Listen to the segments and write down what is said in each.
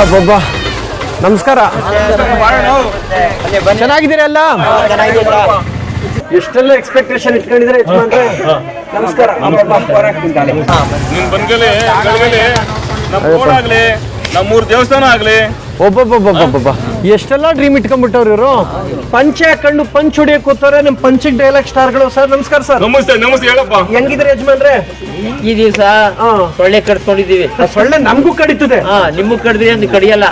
ಅಬ್ಬಬ್ಬಾ ನಮಸ್ಕಾರ. ಚೆನ್ನಾಗಿದ್ದೀರಾ ಎಲ್ಲ? ಎಷ್ಟೆಲ್ಲ ಎಕ್ಸ್ಪೆಕ್ಟೇಷನ್ ಇಟ್ಕೊಂಡಿದ್ರೆ ಯಜಮಾನ್ರೆ. ನಮಸ್ಕಾರ. ನಮ್ಮೂರ್ ದೇವಸ್ಥಾನ ಆಗ್ಲಿ ಒಬ್ಬೊಬ್ಬೊಬ್ಬೊಬ್ಬೊಬ್ಬ ಎಷ್ಟೆಲ್ಲ ಡ್ರೀಮ್ ಇಟ್ಕೊಂಡ್ಬಿಟ್ಟವ್ರು ಇವರು. ಪಂಚೆ ಹಾಕೊಂಡು ಪಂಚ್ ಹೊಡಿಯಕ್ ಕೂತವ್ರೆ ನಮ್ ಪಂಚಿಗ್ ಡೈಲಾಗ್ ಸ್ಟಾರ್ಗಳು. ಸರ್ ನಮಸ್ಕಾರ ಸರ್. ನಮಸ್ತೆ ನಮಸ್ತೆ ಹೇಳಪ್ಪ. ಹೆಂಗಿದ್ರೆ ಯಜಮಾನ್ರೆ? ಈ ದಿವಸ ಸೊಳ್ಳೆ ಕಡ್ಸ್ಕೊಂಡಿದೀವಿ. ಸೊಳ್ಳೆ ನಮಗೂ ಕಡಿತದೆ. ನಿಮಗ್ ಕಡಿದ್ರಿ ಅಂತ ಕಡಿಯಲ್ಲ.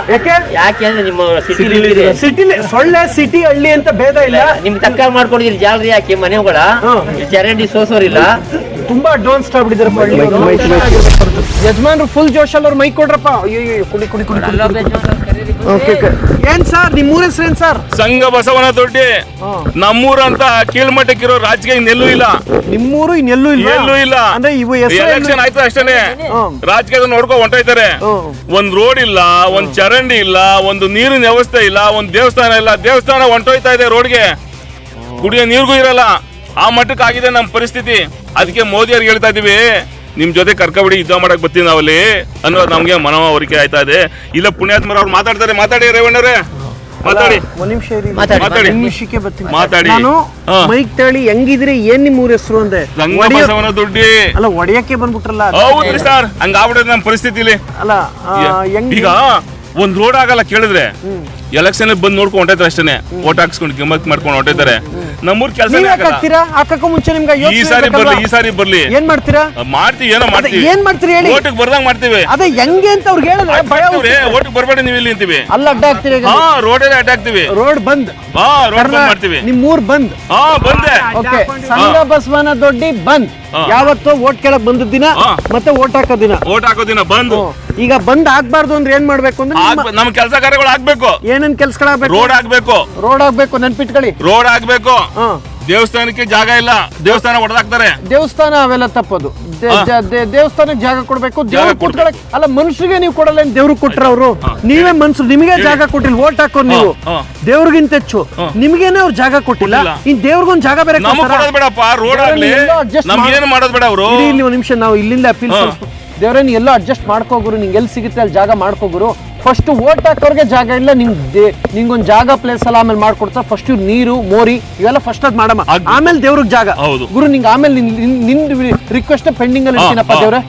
ಯಾಕೆ ಅಂದ್ರೆ ನಿಮ್ಮ ಸಿಟಿಲಿ ಸೊಳ್ಳೆ ಸಿಟಿ ಹಳ್ಳಿ ಅಂತ ಭೇದ ಇಲ್ಲ. ನಿಮ್ ತಕ್ಕ ಮಾಡ್ಕೊಂಡಿದ್ರಿ ಜಾಲ್ರಿ ಯಾಕೆ ಮನೆಗಳ ಚರಂಡಿ ಸೋಸೋರಿಲ್ಲ. ತುಂಬಾ ಅಡ್ವಾನ್ಸ್ ಆಗ್ಬಿಟ್ಟಿದ್ದಾರೆ ಯಜಮಾನ್ರು. ಫುಲ್ ಜೋಶಲ್ಲಿ ಅವ್ರು ಮೈಕ್ ಕೊಡ್ರಪ್ಪ. ಅಯ್ಯೋ ಕುಡಿ ಕುಡಿ ಕುಡಿ. ಏನ್ ಸರ್ ನಿಮ್ ಊರ ಹೆಸರು ಏನ್ ಸರ್? ಸಂಘ ಬಸವನ ದೊಡ್ಡಿ. ನಮ್ಮೂರ ಅಂತ ಕೀಳ್ಮಟ್ಟಕ್ಕಿರೋ ರಾಜಕೀಯ ಇನ್ನೆಲ್ಲೂ ಇಲ್ಲ. ನಿಮ್ಮೂರು ಇನ್ನೆಲ್ಲೂ ಇಲ್ಲ? ಎಲ್ಲೂ ಇಲ್ಲ. ಅಂದ್ರೆ ಇವು ಎಲೆಕ್ಷನ್ ಆಯ್ತು ಅಷ್ಟೇನೆ ರಾಜಕೀಯದ ನೋಡ್ಕೊ ಹೊಂಟೋಯ್ತಾರೆ. ಒಂದ್ ರೋಡ್ ಇಲ್ಲ, ಒಂದ್ ಚರಂಡಿ ಇಲ್ಲ, ಒಂದು ನೀರಿನ ವ್ಯವಸ್ಥೆ ಇಲ್ಲ, ಒಂದ್ ದೇವಸ್ಥಾನ ಇಲ್ಲ. ದೇವಸ್ಥಾನ ಹೊಂಟೋಯ್ತಾ ಇದೆ ರೋಡ್ಗೆ, ಕುಡಿಯೋ ನೀರ್ಗೂ ಇರಲ್ಲ. ಆ ಮಟ್ಟಕ್ಕೆ ಆಗಿದೆ ನಮ್ ಪರಿಸ್ಥಿತಿ. ಅದಕ್ಕೆ ಮೋದಿ ಅವ್ರಿಗೆ ಹೇಳ್ತಾ ಇದೀವಿ, ನಿಮ್ ಜೊತೆ ಕರ್ಕೊಬಿಡಿ, ಯುದ್ಧ ಮಾಡಕ್ ಬರ್ತೀವಿ ನಾವಲ್ಲಿ ಅನ್ನೋದು ನಮ್ಗೆ ಮನವರಿಕೆ ಆಯ್ತಾ ಇದೆ. ಇಲ್ಲ ಪುಣ್ಯಾತ್ಮರ ಅವ್ರು ಮಾತಾಡ್ತಾರೆ. ಮಾತಾಡಿ ರೇವಣ್ಣರೇ, ಮಾತಾಡಿ. ಒಂದ್ ನಿಮಿಷ ಮಾತಾಡಿ. ನಿಮಿಷಕ್ಕೆ ಬರ್ತೀನಿ. ಮಾತಾಡಿ. ನಾನು ಮೈಕ್ ತಳಿ ಹೆಂಗಿದ್ರಿ, ಏನ್ ನಿಮ್ ಊರ ಹೆಸರು ಅಂದೆ. ಸಂಘ ಬಸವನ ದೊಡ್ಡಿ. ಅಲ್ಲ ಒಡೆಯಕ್ಕೆ ಬಂದ್ಬಿಟ್ರಲ್ಲ. ಹೌದ್ರಿ ಸರ್, ಹಂಗಾಗ್ಬಿಟ್ಟೆ ನಮ್ ಪರಿಸ್ಥಿತಿಲಿ. ಅಲ್ಲ ಈಗ ಒಂದ್ ರೋಡ್ ಆಗಲ್ಲ ಕೇಳಿದ್ರೆ ಎಲೆಕ್ಷನ್ ಬಂದ್ ನೋಡ್ಕೊಂಡು ಹೊಂಟೈತಾರೆ ಅಷ್ಟೇನೆ. ಓಟ್ ಹಾಕ್ಸ್ಕೊಂಡು ಗಮ್ಮತ್ ಮಾಡ್ಕೊಂಡು ಹೊಂಟೈತಾರೆ. ನಮ್ಮೂರ್ ಕೆಲಸ ಹಾಕಕ್ಕೂ ಮುಂಚೆ ನಿಮ್ಗೆ ಈ ಸಾರಿ ಬರ್ಲಿ ಏನ್ ಮಾಡ್ತೀರಾ? ಮಾಡ್ತೀವಿ, ಏನೋ ಮಾಡ್ತೀವಿ. ಏನ್ ಮಾಡ್ತೀರಿ ಹೇಳಿ? ಓಟಿಗೆ ಬರ್ದಂಗ್ ಮಾಡ್ತೀವಿ. ಅದೇ ಹೆಂಗೆ ಅಂತ ಅವ್ರಿಗೆ ಹೇಳಿದ್ರೆ ಓಟಿಗೆ ಬರ್ಬೇಡಿ ನೀವು ಇಲ್ಲಿ ಅಂತೀವಿ. ಅಲ್ಲ ಅಡ್ಡ ಹಾಕ್ತೀರಿ. ರೋಡಲ್ಲಿ ಅಡ್ಡ ಹಾಕ್ತಿವಿ. ರೋಡ್ ಬಂದ್. ರೋಡ್ ಬಂದ್ ಮಾಡ್ತೀವಿ. ನಿಮ್ ಊರ್ ಬಂದ್. ಬಂದೆ. ಓಕೆ. ಸಂಘ ಬಸವನ ದೊಡ್ಡಿ ಬಂದ್. ಯಾವತ್ತೋ ಓಟ್ ಕೇಳಕ್ ಬಂದ ದಿನ ಮತ್ತೆ ಓಟ್ ಹಾಕೋ ದಿನ. ಓಟ್ ಹಾಕೋ ದಿನ ಬಂದು. ಈಗ ಬಂದ್ ಆಗ್ಬಾರ್ದು ಅಂದ್ರೆ ಏನ್ ಮಾಡ್ಬೇಕು ಅಂದ್ರೆ ನಮ್ ಕೆಲಸ ಕಾರ್ಯಗಳು ಆಗ್ಬೇಕು. ಏನೇನ್ ಕೆಲ್ಸಗಳಾಗ್ಬೇಕು? ರೋಡ್ ಆಗ್ಬೇಕು. ರೋಡ್ ಆಗ್ಬೇಕು, ನೆನ್ಪಿಟ್ಕೊಳ್ಳಿ. ರೋಡ್ ಆಗ್ಬೇಕು. ದೇವಸ್ಥಾನಕ್ಕೆ ಜಾಗ ಇಲ್ಲ, ದೇವಸ್ಥಾನ ಹೊಡೆದಾಕ್ತಾರೆ. ದೇವಸ್ಥಾನ ಅವೆಲ್ಲ ತಪ್ಪದು. ದೇವಸ್ಥಾನಕ್ಕೆ ಜಾಗ ಕೊಡ್ಬೇಕು. ದೇವ್ರ ಕೊಟ್ಕೊಳಕ್ ಅಲ್ಲ, ಮನುಷ್ಯರಿಗೆ ನೀವು ಕೊಡಲ್ಲ. ದೇವ್ರಿಗೆ ಕೊಟ್ರ ಅವರು. ನೀವೇ ಮನ್ಸರು, ನಿಮಗೆ ಜಾಗ ಕೊಟ್ಟಿಲ್ಲ. ಓಟ್ ಹಾಕೋರು ನೀವು. ದೇವ್ರಿಗಿಂತ ಹೆಚ್ಚು ನಿಮ್ಗೇನೆ ಅವ್ರು ಜಾಗ ಕೊಟ್ಟಿಲ್ಲ. ಇನ್ ದೇವ್ರಿಗೊಂದ್ ಜಾಗ ಬೇರೆ ಬೇಡಪ್ಪ. ರೋಡ್ ಆಗ್ಲಿ, ನಮ್ಗೆ ಏನು ಮಾಡೋದ್ ಬೇಡ. ಅವರು ಇಲ್ಲಿ ಒಂದ್ ನಿಮಿಷ, ನಾವು ಇಲ್ಲಿಂದ ಅಪೀಲ್ ದೇವ್ರೇನು ಎಲ್ಲೋ ಅಡ್ಜಸ್ಟ್ ಮಾಡ್ಕೋಗುರು. ನಿಂಗೆ ಎಲ್ಲಿ ಸಿಗುತ್ತೆ ಅಲ್ಲಿ ಜಾಗ ಮಾಡ್ಕೋಗುರು. ಫಸ್ಟ್ ಓಟ್ ಹಾಕೋರ್ಗೆ ಜಾಗ ಇಲ್ಲ, ನಿಂಗೊಂದ್ ಜಾಗ ಪ್ಲೇಸ್ ಎಲ್ಲ ಆಮೇಲೆ ಮಾಡ್ಕೊಡ್ತಾರೆ. ಫಸ್ಟ್ ನೀರು ಮೋರಿ ಇವೆಲ್ಲ ಫಸ್ಟ್ ಅದ್ ಮಾಡಮ್ಮ, ಆಮೇಲೆ ದೇವ್ರಿಗೆ ಜಾಗ. ಗುರು ನಿಂಗೆ ಆಮೇಲೆ ನಿನ್ ರಿಕ್ವೆಸ್ಟ್ ಪೆಂಡಿಂಗ್ ಅಲ್ಲಿ ಇರ್ತೀನಪ್ಪ ದೇವ್ರೆ.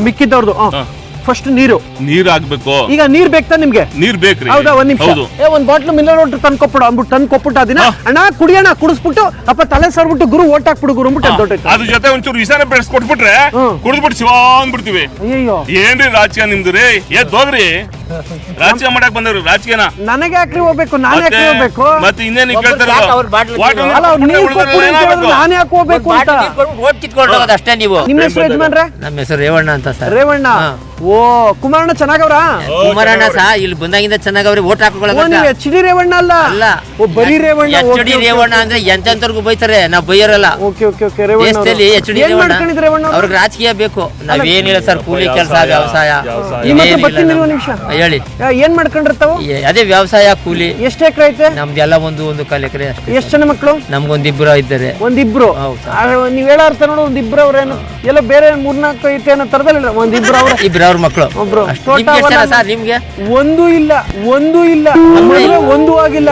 ಮಿಕ್ಕಿದವ್ರದ್ದು ಫಸ್ಟ್ ನೀರು ಆಗ್ಬೇಕು. ಈಗ ನೀರ್ ಬೇಕಾ ನಿಮ್ಗೆ? ನೀರ್ ಬೇಕ್ರಿ. ಹೌದಾ? ಒಂದ್ ನಿಮಿಷ. ಒಂದ್ ಬಾಟ್ಲು ಮಿನರಲ್ ವಾಟರ್ ತಂದ್ಕೊಟ್ಬಿಡು ಅಂದ್ಬಿಟ್ಟು ತಂದ್ಕೊಟ್ಬಿಟ್ಟು ಅದನ್ನ ಅಣ್ಣ ಕುಡಿಯೋಣ ಕುಡಿಸ್ಬಿಟ್ಟು ಅಪ್ಪ ತಲೆ ಸರ್ಬಿಟ್ಟು ಗುರು ಓಟ್ ಹಾಕ್ಬಿಡು ಗುರು ಅಂದ್ಬಿಟ್ಟು ದೊಡ್ಡ ಅದ್ರ ಜೊತೆ ಒಂಚೂರು ವಿಸಾರ ಬೆಳೆಸ್ಕೊಟ್ಬಿಟ್ರೆ ಕುಡಿದ್ಬಿಟ್ಟು ಶಿವ ಅಂದ್ಬಿಡ್ತೀವಿ. ಅಯ್ಯೋ ಏನ್ರಿ ರಾಜಕೀಯ ನಿಮ್ದು ರೀ? ಹೋಗ್ರಿ ರಾಜಕೀಯ ಮಾಡಕ್ ಬಂದವ್ರಿ. ರಾಜಕೀಯನ ನನಗೆ ಯಾಕ್ರಿ ಹೋಗ್ಬೇಕು? ನಾನೇ ಯಾಕೆ ಹೋಗ್ಬೇಕು? ಮತ್ತೆ ಇನ್ನೇನ್ ಕೇಳ್ತಾರ? ನಾನೇ ಯಾಕೆ ಹೋಗ್ಬೇಕು ಅಂತ ಓಟ್ ಕಿತ್ಕೊಂಡು ಅಷ್ಟೇ. ನೀವು ನಿಮ್ಮ ಹೆಸರು ಯಜಮಾನ್ರೆ? ನಮ್ಮ ಹೆಸರು ರೇವಣ್ಣ ಅಂತ ಸರ್. ರೇವಣ್ಣ. ಓ ಕುಮಾರಣ್ಣ ಚೆನ್ನಾಗವ್ರ? ಕುಮಾರಣ್ಣ ಸಹ ಇಲ್ಲಿ ಬಂದಾಗಿಂದ ಚೆನ್ನಾಗವ್ರಿ. ಓಟ್ ಹಾಕೊಳ್ಳೋದು ಎಚ್ ಡಿ ರೇವಣ್ಣ ಅಲ್ಲ? ಅಲ್ಲ, ಬರೀ ರೇವಣ್ಣ. ಎಚ್ ಡಿ ರೇವಣ್ಣ ಅಂದ್ರೆ ಎಂತಂತರ್ಗು ಬೈತಾರೆ, ನಾವ್ ಬೈಯರಲ್ಲ. ದೇಶದಲ್ಲಿ ಎಚ್ ಡಿ ರೇವಣ್ಣ ಅವ್ರಿಗೆ ರಾಜಕೀಯ ಬೇಕು. ನಾವೇನಿಲ್ಲ ಸರ್, ಕೂಲಿ ಕೆಲಸ, ವ್ಯವಸಾಯ. ಹೇಳಿ ಏನ್ ಮಾಡ್ಕೊಂಡಿರ್ತಾವ? ಅದೇ ವ್ಯವಸಾಯ, ಕೂಲಿ. ಎಷ್ಟು ಎಕರೆ ಐತೆ? ನಮ್ದೆಲ್ಲ ಒಂದು ಕಾಲ್ ಎಕರೆ ಅಷ್ಟೇ. ಎಷ್ಟು ಜನ ಮಕ್ಕಳು? ನಮ್ಗೊಂದಿಬ್ರು ಇದ್ದಾರೆ. ಒಂದಿಬ್ರು? ನೀವ್ ಹೇಳ ಅರ್ಥ ನೋಡು. ಒಂದಿಬ್ರು ಅವ್ರೇನು ಎಲ್ಲ ಬೇರೆ 3-4 ಐತೆ ಅನ್ನೋ ತರದಲ್ಲಿ ಒಂದಿಬ್ರು ಅವ್ರ ಇಬ್ರು ಅವ್ರ ಮಕ್ಕಳು. ಒಬ್ರು ಸರ್ ನಿಮ್ಗೆ ಒಂದು ಇಲ್ಲ ಒಂದು ಆಗಿಲ್ಲ.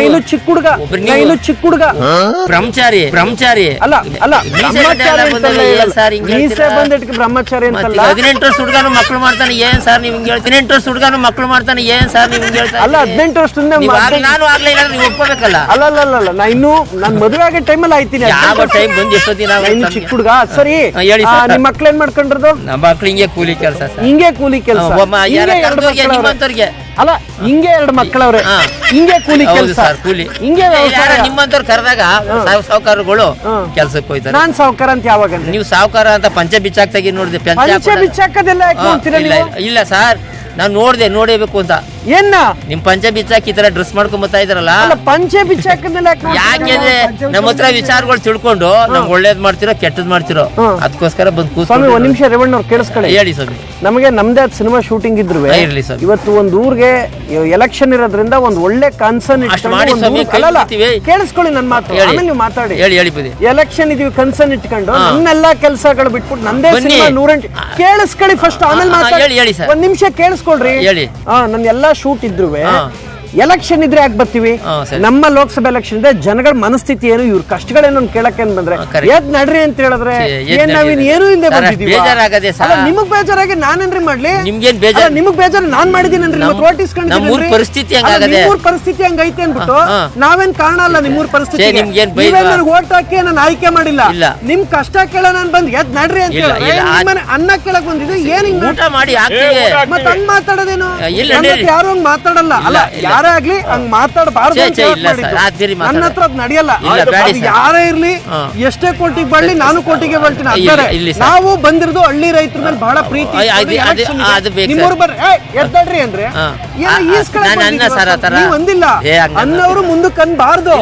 ಇನ್ನು ಚಿಕ್ಕ ಹುಡುಗ, ಇನ್ನು ಚಿಕ್ಕ ಹುಡುಗ. ಬ್ರಹ್ಮಚಾರಿ ಅಲ್ಲ ಅಲ್ಲ ಬಂದಿಟ್ಕೆ ಬ್ರಹ್ಮಚಾರಿ ಅಂತಲ್ಲ. 18 ವರ್ಷ ಹುಡುಗನು ಮಕ್ಕಳು ಮಾಡ್ತಾನೆ. ಏನ್ ಸರ್ ನೀವು ಹಿಂಗೆ ಹೇಳ್ತೀರಿ? 18 ವರ್ಷ ಹುಡುಗನು ಮಕ್ಕಳು ಮಾಡ್ತಾನೆ. ಏನ್ ಸರ್ ನೀವು ಹಿಂಗೆ ಹೇಳ್ತಾ? ಅಲ್ಲ 18 ವರ್ಷದಿಂದ ನಾನು ಆಗ್ಲೇ ಇಲ್ಲ, ನೀವು ಒಪ್ಕೋಬೇಕಲ್ಲ. ಅಲ್ಲ ನಾನ್ ಮದುವೆ ಆಗೋ ಟೈಮಲ್ಲಿ ಆಯ್ತೀನಿ. ಯಾವ ಟೈಮ್ ಬಂದು ಎಷ್ಟೊತ್ತಿನ ಇನ್ನು ಚಿಕ್ಕ ಹುಡುಗ. ಸರಿ ಹೇಳಿ, ನಿಮ್ ಮಕ್ಳು ಏನ್ ಮಾಡ್ಕೊಂಡಿರೋದು? ನಮ್ಮ ಮಕ್ಳು ಹಿಂಗೆ ಕೂಲಿ ಕೆಲಸ. ಹಿಂಗೆ ಕೂಲಿ ಕೆಲಸ. ಅಲ್ಲ ಹಿಂಗೆ 2 ಮಕ್ಕಳವ್ರೆ. ಹಿಂಗೆ ಕೂಲಿ ಕೆಲಸ, ಹಿಂಗೆ ನಿಮ್ಮಂತವ್ರು ಕರೆದಾಗ ಸಾವುಕಾರಗಳು ಕೆಲ್ಸಕ್ಕೆ ಹೋಯ್ತಾರೆ. ನಾನ್ ಸಾವುಕಾರ ಅಂತ ಯಾವಾಗ? ನೀವು ಸಾವುಕಾರ ಅಂತ ಪಂಚ ಬಿಚ್ಚಾಕ್ತಾಗಿ ನೋಡಿದೆ. ಇಲ್ಲ ಸರ್, ನಾವ್ ನೋಡಬೇಕು ಅಂತ. ಏನ ನಿಮ್ ಪಂಚೆ ಬಿಚ್ಚಾಕಿ ಈ ತರ ಡ್ರೆಸ್ ಮಾಡ್ಕೊಂಡ್ ಬರ್ತಾ ಇದಾರಲ್ಲ? ಪಂಚೆ ಬಿಚ್ಚಾಕದಲ್ಲ. ಯಾಕೆಂದ್ರೆ ನಮ್ಮ ಹತ್ರ ವಿಚಾರಗಳು ತಿಳ್ಕೊಂಡು ನಮ್ಗೆ ಒಳ್ಳೇದ್ ಮಾಡ್ತಿರೋ ಕೆಟ್ಟದ್ ಮಾಡ್ತಿರೋ ಅದಕ್ಕೋಸ್ಕರ ಬಂದ್ ಕೂತ್ಕೊಂಡು. ಒಂದ್ ನಿಮಿಷ ರೇವಣ್ಣ ಅವ್ರು ಕೇಳಿಸ್ಕೊಳ್ಳಿ. ಹೇಳಿ ಸ್ವಾಮಿ. ನಮಗೆ ನಮ್ದೇ ಸಿನಿಮಾ ಶೂಟಿಂಗ್ ಇದ್ರು ಇರ್ಲಿ ಸರ್. ಇವತ್ತು ಒಂದ್ ಊರ್ಗೆ ಎಲೆಕ್ಷನ್ ಇರೋದ್ರಿಂದ ಒಂದ್ ಒಳ್ಳೆ ಕನ್ಸರ್ನ್ ಕೇಳಿಸ್ಕೊಳ್ಳಿ ನನ್ನ ಮಾತು. ಆಮೇಲೆ ನೀವು ಮಾತಾಡಿ. ಹೇಳಿ. ಎಲೆಕ್ಷನ್ ಇದೀವಿ ಕನ್ಸರ್ನ್ ಇಟ್ಕೊಂಡು ನನ್ನೆಲ್ಲಾ ಕೆಲಸಗಳು ಬಿಟ್ಬಿಟ್ಟು ನಂದೇ ಸಿನಿಮಾ 108 ಕೇಳಿಸ್ಕೊಳ್ಳಿ ಫಸ್ಟ್, ಆಮೇಲೆ ಮಾತಾಡಿ. ಹೇಳಿ ಸರ್. ಒಂದ್ ನಿಮಿಷ ಕೇಳಿಸ್ಕೊಳ್ರಿ. ಹೇಳಿ. ನನ್ನ ಎಲ್ಲಾ ಶೂಟ್ ಇದ್ರು ಎಲೆಕ್ಷನ್ ಇದ್ರೆ ಯಾಕೆ ಬರ್ತೀವಿ? ಸರಿ. ನಮ್ಮ ಲೋಕಸಭಾ ಎಲೆಕ್ಷನ್ ಇದೆ, ಜನಗಳ ಮನಸ್ಥಿತಿ ಏನು, ಇವ್ರ ಕಷ್ಟಗಳೇನು ಕೇಳಕ್ಕೆ ಬಂದ್ರೆ ಎದ್ ನಡ್ರಿ ಅಂತ ಹೇಳಿದ್ರೆ ಏನ್ ನಾವಿನ್ ಏನೂ ಇಲ್ಲದೆ ಬಂದಿದೀವಿ. ಬೇಜಾರಾಗದೆ ಸರ್. ನಿಮಗ್ ಬೇಜಾರಾಗಿ ನಾನೇನ್ರಿ ಮಾಡ್ಲಿ? ನಿಮ್ಗೇನ್ ಬೇಜಾರ್? ನಿಮಗ್ ಬೇಜಾರು ನಾನ್ ಮಾಡಿದೀನಿ. ನಮ್ಮೂರ್ ಪರಿಸ್ಥಿತಿ ಹಂಗಾಗದೆ. ನಿಮ್ಮೂರ್ ಪರಿಸ್ಥಿತಿ ಹಂಗೈತೆ ಅನ್ಬಿಟ್ಟು ನಾವೇನ್ ಕಾರಣ ಅಲ್ಲ ನಿಮ್ಮೂರ್ ಪರಿಸ್ಥಿತಿ. ನಿಮ್ಗೇನ್ ಓಟ್ ಹಾಕಿ ನಾನು ಆಯ್ಕೆ ಮಾಡಿಲ್ಲ. ನಿಮ್ ಕಷ್ಟ ಕೇಳ ನಾನ್ ಬಂದ್ ಎದ್ ನಡ್ರಿ ಅಂತ ಹೇಳಿ ಅನ್ನ ಕೇಳಕ್ ಬಂದಿದ್ದು ಏನ್ ಹಿಂಗ್ ಊಟ ಮಾಡಿ ಹಾಕ್ತೀವಿ. ಮತ್ ಹಂಗ್ ಮಾತಾಡೋದೇನು? ಇಲ್ಲ, ಯಾರು ಹಂಗ್ ಮಾತಾಡಲ್ಲ. ಅಲ್ಲ ಯಾರೇ ಆಗ್ಲಿ ಹಂಗ್ ಮಾತಾಡಬಾರ್ದು. ನನ್ನ ಹತ್ರ ಅದ್ ನಡೆಯಲ್ಲ. ಯಾರೇ ಇರ್ಲಿ, ಎಷ್ಟೇ ಕೋಟಿಗೆ ಬಳ್ಳಿ, ನಾನು ಕೋಟಿಗೆ ಬಳ್ತೀನಿ. ನಾವು ಬಂದಿರೋದು ಹಳ್ಳಿ ರೈತರ ಮೇಲೆ ಬಹಳ ಪ್ರೀತಿ. ನಿಮ್ಮೂರು ಬರ್ರಿ ಎದ್ದಾಡ್ರಿ ಅಂದ್ರೆ ಒಂದಿಲ್ಲ ಅನ್ನೋರು ಮುಂದಕ್ಕೆ ಅನ್ಬಾರ್ದು.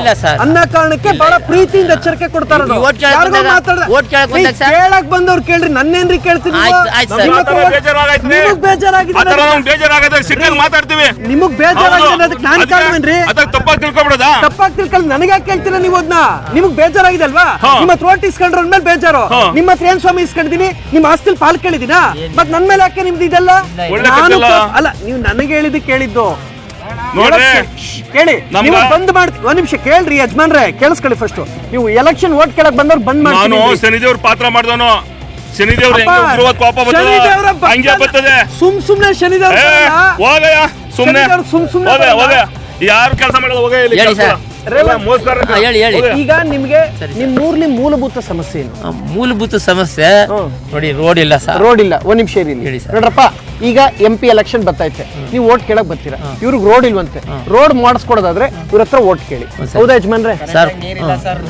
ಅನ್ನ ಕಾರಣಕ್ಕೆ ಬಹಳ ಪ್ರೀತಿಯಿಂದ ಎಚ್ಚರಿಕೆ ಕೊಡ್ತಾರ. ಕೇಳಕ್ ಬಂದವ್ರು ಕೇಳ್ರಿ, ನನ್ನೇನ್ರಿ ಕೇಳ್ತೀನಿ? ನಿಮಗ್ ಬೇಜಾರಾಗಿದೆ, ನಿಮಗ್ ಬೇಜಾರಾಗಿದೆ ಅದಕ್ಕೆ ನಾನ್ ಕಾರಣವೇನ್ರಿ? ತಪ್ಪಾಗಿ ತಿಳ್ಕೊಬಿಡೋದಾ? ತಪ್ಪಾಗಿ ತಿಳ್ಕೊಂಡು ನನಗೆ ಯಾಕೆ ಕೇಳ್ತೀರಾ ನೀವು ಅದನ್ನ? ನಿಮಗ್ ಬೇಜಾರಾಗಿದೆ ಅಲ್ವಾ? ನಿಮ್ಮ ಹತ್ರ ಓಟ್ ಇಸ್ಕೊಂಡ್ರ ಮೇಲೆ ಬೇಜಾರು. ನಿಮ್ಮ ಹತ್ರ ಏನ್ ಸ್ವಾಮಿ ಇಸ್ಕೊಂಡಿದೀನಿ? ನಿಮ್ಮ ಆಸ್ತಿಲ್ ಪಾಲ್ ಕೇಳಿದಿನ? ಮತ್ ನನ್ ಮೇಲೆ ಯಾಕೆ ನಿಮ್ದು ಇದೆಲ್ಲ? ಅಲ್ಲ, ನೀವು ನನಗೆ ಹೇಳಿದ್ದು ಕೇಳಿದ್ದು ಕೇಳಿ. ನೀವು ಬಂದ್ ಮಾಡ್ತೀವಿ. ಒಂದ್ ನಿಮಿಷ ಕೇಳ್ರಿ ಯಜಮಾನ್ರೆ, ಕೇಳಿಸ್ಕೊಳ್ಳಿ ಫಸ್ಟ್. ನೀವು ಎಲೆಕ್ಷನ್ ಓಟ್ ಕೇಳಕ್ ಬಂದವ್ರು ಬಂದ್ ನಾನು ಶನಿದೇವ್ರ ಪಾತ್ರ ಮಾಡ್ದವನು. ಶನಿದೇವ್ರ ಕೋಪ ಬರ್ತದೆ. ಸುಮ್ನೆ ಶನಿದೇವ್ರ ಸುಮ್ನೆ ಯಾರು ಕೆಲಸ ಮಾಡೋದು ಹೋಗ ಇಲ್ಲಿ. ಈಗ ನಿಮ್ಗೆ ನಿಮ್ಮೂರ್ಲಿ ಮೂಲಭೂತ ಸಮಸ್ಯೆ ಏನು? ಮೂಲಭೂತ ಸಮಸ್ಯೆ ನೋಡಿ, ರೋಡ್ ಇಲ್ಲ ಸರ್. ರೋಡ್ ಇಲ್ಲ. ಒಂದ್ ನಿಮಿಷ ಇರಿ ನೋಡ್ರಪ್ಪ. ಈಗ MP ಎಲೆಕ್ಷನ್ ಬರ್ತಾಯ್ತೆ, ನೀವು ಓಟ್ ಕೇಳಕ್ ಬರ್ತೀರಾ. ಇವ್ರಿಗೆ ರೋಡ್ ಇಲ್ವಂತೆ. ರೋಡ್ ಮಾಡಿಸ್ಕೊಡೋದಾದ್ರೆ ಇವ್ರ ಹತ್ರ ಓಟ್ ಕೇಳಿ. ಹೌದಾ ಯಜಮಾನ್ರೆ?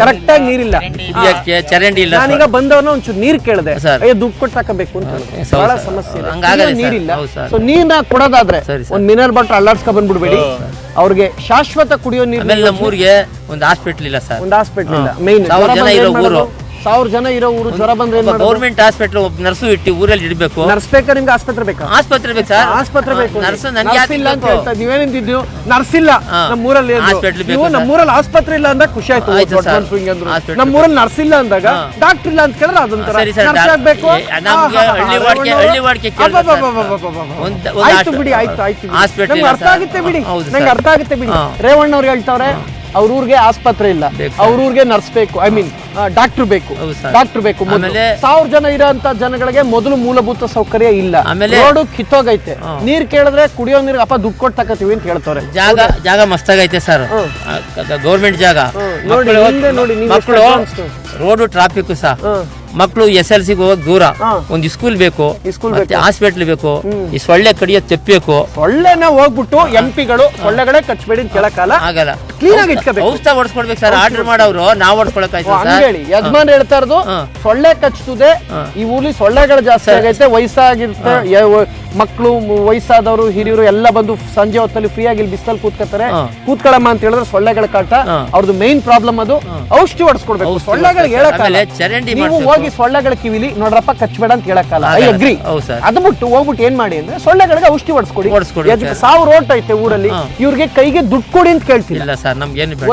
ಕರೆಕ್ಟ್ ಆಗಿ ನೀರಿಲ್ಲ, ಚರಂಡಿ ಇಲ್ಲ. ನಾನೀಗ ಬಂದವ್ರನ್ನ ಒಂಚೂರು ನೀರ್ ಕೇಳಿದೆ, ಅಯ್ಯೋ ದುಡ್ಡು ಕೊಟ್ಟು ಹಾಕಬೇಕು ಅಂತ. ಬಹಳ ಸಮಸ್ಯೆ ಇದೆ, ನೀರಿಲ್ಲ. ಸೊ ನೀರ್ನ ಕೊಡೋದಾದ್ರೆ ಒಂದ್ ಮಿನರಲ್ ಬಾಟಲ್ ಅಲ್ಲಾಡ್ಸ್ಕೊ ಬಂದ್ಬಿಡ್ಬೇಡಿ. ಅವ್ರಿಗೆ ಶಾಶ್ವತ ಕುಡಿಯೋ ನೀರು. ನಮ್ಮೂರಿಗೆ ಒಂದು ಹಾಸ್ಪಿಟಲ್ ಇಲ್ಲ ಸರ್. ಒಂದು ಹಾಸ್ಪಿಟಲ್ ಇಲ್ಲ. ಮೇನ್ 1000 ಜನ ಇರೋ ಊರು. 1000 ಜನ ಇರೋ ಊರು. ಜ್ವರ ಬಂದ್ರೆ ಗೌರ್ಮೆಂಟ್ ಹಾಸ್ಪಿಟಲ್ ಒಬ್ಬ ನರ್ಸು ಇಟ್ಟು ಊರಲ್ಲಿ ಇಡಬೇಕು. ನರ್ಸ್ ಬೇಕಾ ನಿಮ್ಗೆ? ಆಸ್ಪತ್ರೆ ಬೇಕಾ? ಆಸ್ಪತ್ರೆ ಬೇಕು ಸರ್. ಆಸ್ಪತ್ರೆ ಬೇಕು. ನರ್ಸ್ ಇಲ್ಲ ಅಂತ ಹೇಳ್ತಾ ನೀವೇನಿದ್ದು ನರ್ಸ್ ಇಲ್ಲ ನಮ್ಮೂರಲ್ಲಿ. ನೀವು ನಮ್ಮೂರಲ್ಲಿ ಆಸ್ಪತ್ರೆ ಇಲ್ಲ ಅಂದಾಗ ಖುಷಿ ಆಯ್ತು. ನಮ್ಮೂರಲ್ಲಿ ನರ್ಸ್ ಇಲ್ಲ ಅಂದಾಗ ಡಾಕ್ಟರ್ ಇಲ್ಲ ಅಂತ ಕೇಳಿದ್ರೆ ಅದೊಂಥರ ನರ್ಸ್ ಆಗ್ಬೇಕು. ಆಯ್ತು ಬಿಡಿ, ಆಯ್ತು ಆಯ್ತು, ನಂಗೆ ಅರ್ಥ ಆಗುತ್ತೆ ಬಿಡಿ, ನಂಗೆ ಅರ್ಥ ಆಗುತ್ತೆ ಬಿಡಿ. ರೇವಣ್ಣ ಅವ್ರು ಹೇಳ್ತಾವ್ರೆ ಅವ್ರ ಊರಿಗೆ ಆಸ್ಪತ್ರೆ ಇಲ್ಲ, ಅವ್ರ ಊರಿಗೆ ನರ್ಸ್ ಬೇಕು, ಐ ಮೀನ್ ಡಾಕ್ಟರ್ ಬೇಕು, ಡಾಕ್ಟರ್ ಬೇಕು. 1000 ಜನ ಇರೋಂತ ಜನಗಳಿಗೆ ಮೊದಲು ಮೂಲಭೂತ ಸೌಕರ್ಯ ಇಲ್ಲ. ರೋಡ್ ಕಿತ್ತೋಗೈತೆ. ನೀರ್ ಕೇಳಿದ್ರೆ ಕುಡಿಯೋ ನೀರಿಗೆ ಅಪ್ಪ ದುಡ್ಡು ಕೊಟ್ಟು ತಕತೀವಿ ಅಂತ ಹೇಳ್ತಾರೆ. ಜಾಗ ಮಸ್ತಾಗೈತೆ ಸರ್, ಗೌರ್ಮೆಂಟ್ ಜಾಗ. ಮಕ್ಕಳು ರೋಡು ಟ್ರಾಫಿಕ್ ಸಹ, ಮಕ್ಕಳು SLC ಹೋಗಕ್ ದೂರ, ಒಂದು ಸ್ಕೂಲ್ ಬೇಕು, ಹಾಸ್ಪಿಟಲ್ ಬೇಕು, ಈ ಸೊಳ್ಳೆ ಕಡಿಯೋ ತೆಪ್ಪಬೇಕು. ಸೊಳ್ಳೆನ ಹೋಗ್ಬಿಟ್ಟು MP ಗಳು ಸೊಳ್ಳೆಗಳೇ ಕಚ್ಚಬೇಡಿ ಅಂತ ಕೇಳಕ್ಕಾಗಲ್ಲ, ಆಗಲ್ಲ. ಕ್ಲೀನ್ ಆಗಿ ಇಟ್ಕೋಬೇಕು. ಔಷಧ ಹೊಡ್ಸ್ಕೊಡ್ಬೇಕು ಸರ್. ಆರ್ಡರ್ ಮಾಡೋರು ನಾವು ಹೊಡ್ಸ್ಕೊಳಕಾಯ್ತು. ಯಜಮಾನ್ ಹೇಳ್ತಾ ಇರೋದು ಸೊಳ್ಳೆ ಕಚ್ಚುತ್ತದೆ. ಈ ಊರ್ಲಿ ಸೊಳ್ಳೆಗಳು ಜಾಸ್ತಿ ಆಗೈತೆ. ವಯಸ್ಸಾಗಿರುತ್ತೆ, ಮಕ್ಕಳು, ವಯಸ್ಸಾದವರು, ಹಿರಿಯರು ಎಲ್ಲ ಬಂದು ಸಂಜೆ ಹೊತ್ತಲ್ಲಿ ಫ್ರೀ ಆಗಿ ಬಿಸಿಲಲ್ಲಿ ಕೂತ್ಕೊತಾರೆ. ಕೂತ್ಕೊಳ್ಳಮ್ಮ ಅಂತ ಹೇಳಿದ್ರೆ ಸೊಳ್ಳೆಗಳ ಕಾಟ ಅವ್ರದ್ದು ಮೇನ್ ಪ್ರಾಬ್ಲಮ್. ಅದು ಔಷಧಿ ಹೊಡ್ಸ್ಕೊಡ್ಬೇಕು. ಸೊಳ್ಳೆಗಳಿಗೆ ಹೇಳಕ್ಕಾಗಲ್ಲ. ನೀವು ಹೋಗಿ ಸೊಳ್ಳೆಗಳ ಕಿವಿಲಿ ನೋಡ್ರಪ್ಪ ಕಚ್ಚಬೇಡ ಅಂತ ಹೇಳಕ್ಕಾಗಲ್ಲ. I agree. ಅದು ಬಿಟ್ಟು ಹೋಗ್ಬಿಟ್ಟು ಏನ್ ಮಾಡಿ ಅಂದ್ರೆ ಸೊಳ್ಳೆಗಳಿಗೆ ಔಷಧಿ ಹೊಡ್ಸ್ಕೊಡಿ. 1000 ಓಟ್ ಐತೆ ಊರಲ್ಲಿ, ಇವ್ರಿಗೆ ಕೈಗೆ ದುಡ್ಡು ಕೊಡಿ ಅಂತ ಕೇಳ್ತಿಲ್ಲ.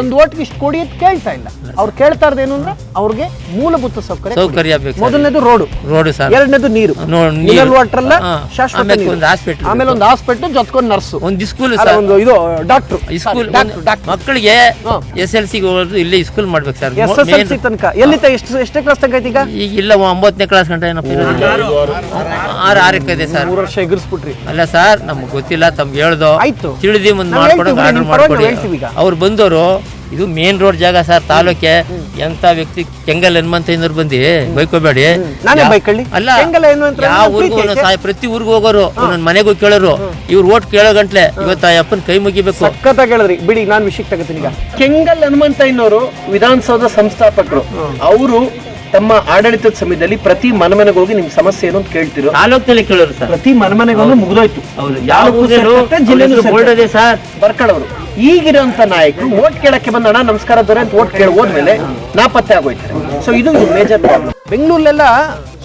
ಒಂದ್ ಓಟ್ಗೆ ಇಷ್ಟು ಕೊಡಿ ಅಂತ ಕೇಳ್ತಾ ಇಲ್ಲ. ಅವ್ರು ಕೇಳ್ತಾ ಇರೋದೇನು ಅಂದ್ರೆ ಅವ್ರಿಗೆ ಮೂಲಭೂತ ಸೌಕರ್ಯ ಬೇಕು. ಮೊದಲನೇದು ರೋಡ್, ಎರಡನೇದು ನೀರು, ಮಿನರಲ್ ವಾಟರ್ ಅಲ್ಲ, ಶಾಶ್ವತ ನೀರು. ಆಮೇಲೆ ಒಂದು ಹಾಸ್ಪಿಟಲ್, ಜೊತೆಗೊಂದು ನರ್ಸ್, ಒಂದು ಸ್ಕೂಲ್, ಒಂದು ಇದು ಡಾಕ್ಟರ್. ಮಕ್ಕಳಿಗೆ SLC ಇಲ್ಲೇ ಸ್ಕೂಲ್ ಮಾಡ್ಬೇಕು ಸರ್. SSLC ತನಕ ಎಲ್ಲಿ? ಎಷ್ಟೇ ಕ್ಲಾಸ್ ತನಕ ಐತಿ? ಈಗ ಇಲ್ಲ 9ನೇ ಕ್ಲಾಸ್ ಗಂಟೆ ಏನಪ್ಪ ಇರೋದಿಲ್ಲ. 6 ಇದೆ ಸರ್. 3 ವರ್ಷ ಎಗರಿಸ್ಬಿಟ್ರಿ. ಅಲ್ಲ ಸರ್, ನಮ್ಗೆ ಗೊತ್ತಿಲ್ಲ, ತಮ್ಗೆ ಹೇಳ್ದೋ ಆಯ್ತು, ತಿಳಿದಿ ಮುಂದೆ ಮಾಡ್ಕೊಡೋದು ಆರ್ಡರ್ ಮಾಡ್ಕೊಡಿ. ಅವ್ರು ಬಂದವರು, ಇದು ಮೇನ್ ರೋಡ್ ಜಾಗ ಸರ್, ತಾಲೂಕೆ. ಎಂತ ವ್ಯಕ್ತಿ ಕೆಂಗಲ್ ಹನುಮಂತಯ್ಯನವ್ರು ಬಂದು ಬೈಕೋಬೇಡಿ. ಅಲ್ಲ, ಯಾವ ಊರಿಗೂ ಪ್ರತಿ ಊರಿಗೂ ಹೋಗೋರು, ನನ್ನ ಮನೆಗೂ ಕೇಳೋರು. ಇವ್ರು ಓಟ್ ಕೇಳೋ ಗಂಟ್ಲೆ ಇವತ್ತ ಅಪ್ಪನ ಕೈ ಮುಗಿಬೇಕು. ಸಖತ್ತಾಗಿ ಹೇಳಿದ್ರಿ ಬಿಡಿ. ನಾನು ವಿಷಯಕ್ಕೆ ತಗೋತೀನಿ. ಈಗ ಕೆಂಗಲ್ ಹನುಮಂತಯ್ಯನವರು ವಿಧಾನಸೌಧ ಸಂಸ್ಥಾಪಕರು. ಅವರು ತಮ್ಮ ಆಡಳಿತದ ಸಮಯದಲ್ಲಿ ಪ್ರತಿ ಮನೆಗೆ ಹೋಗಿ ನಿಮ್ ಸಮಸ್ಯೆ ಏನು ಅಂತ ಕೇಳ್ತಿರೋ. ತಾಲೂಕಿನಲ್ಲಿ ಕೇಳೋರು ಸರ್. ಪ್ರತಿ ಮನೆಗೆ ಹೋಗಿ ಮುಗಿದೋಯ್ತು. ಬರ್ಕಳವರು ಈಗಿರೋಂತ ನಾಯಕರು ಓಟ್ ಕೇಳಕ್ಕೆ ಬಂದಣ ನಮಸ್ಕಾರ ದೊರೆ ಅಂತ ಓಟ್ ಕೇಳಿ ಹೋದ್ಮೇಲೆ ನಾಪತ್ತೆ ಆಗೋಯ್ತಾರೆ. ಸೊ ಇದು ಮೇಜರ್ ಪ್ರಾಬ್ಲಮ್. ಬೆಂಗಳೂರಲ್ಲೆಲ್ಲ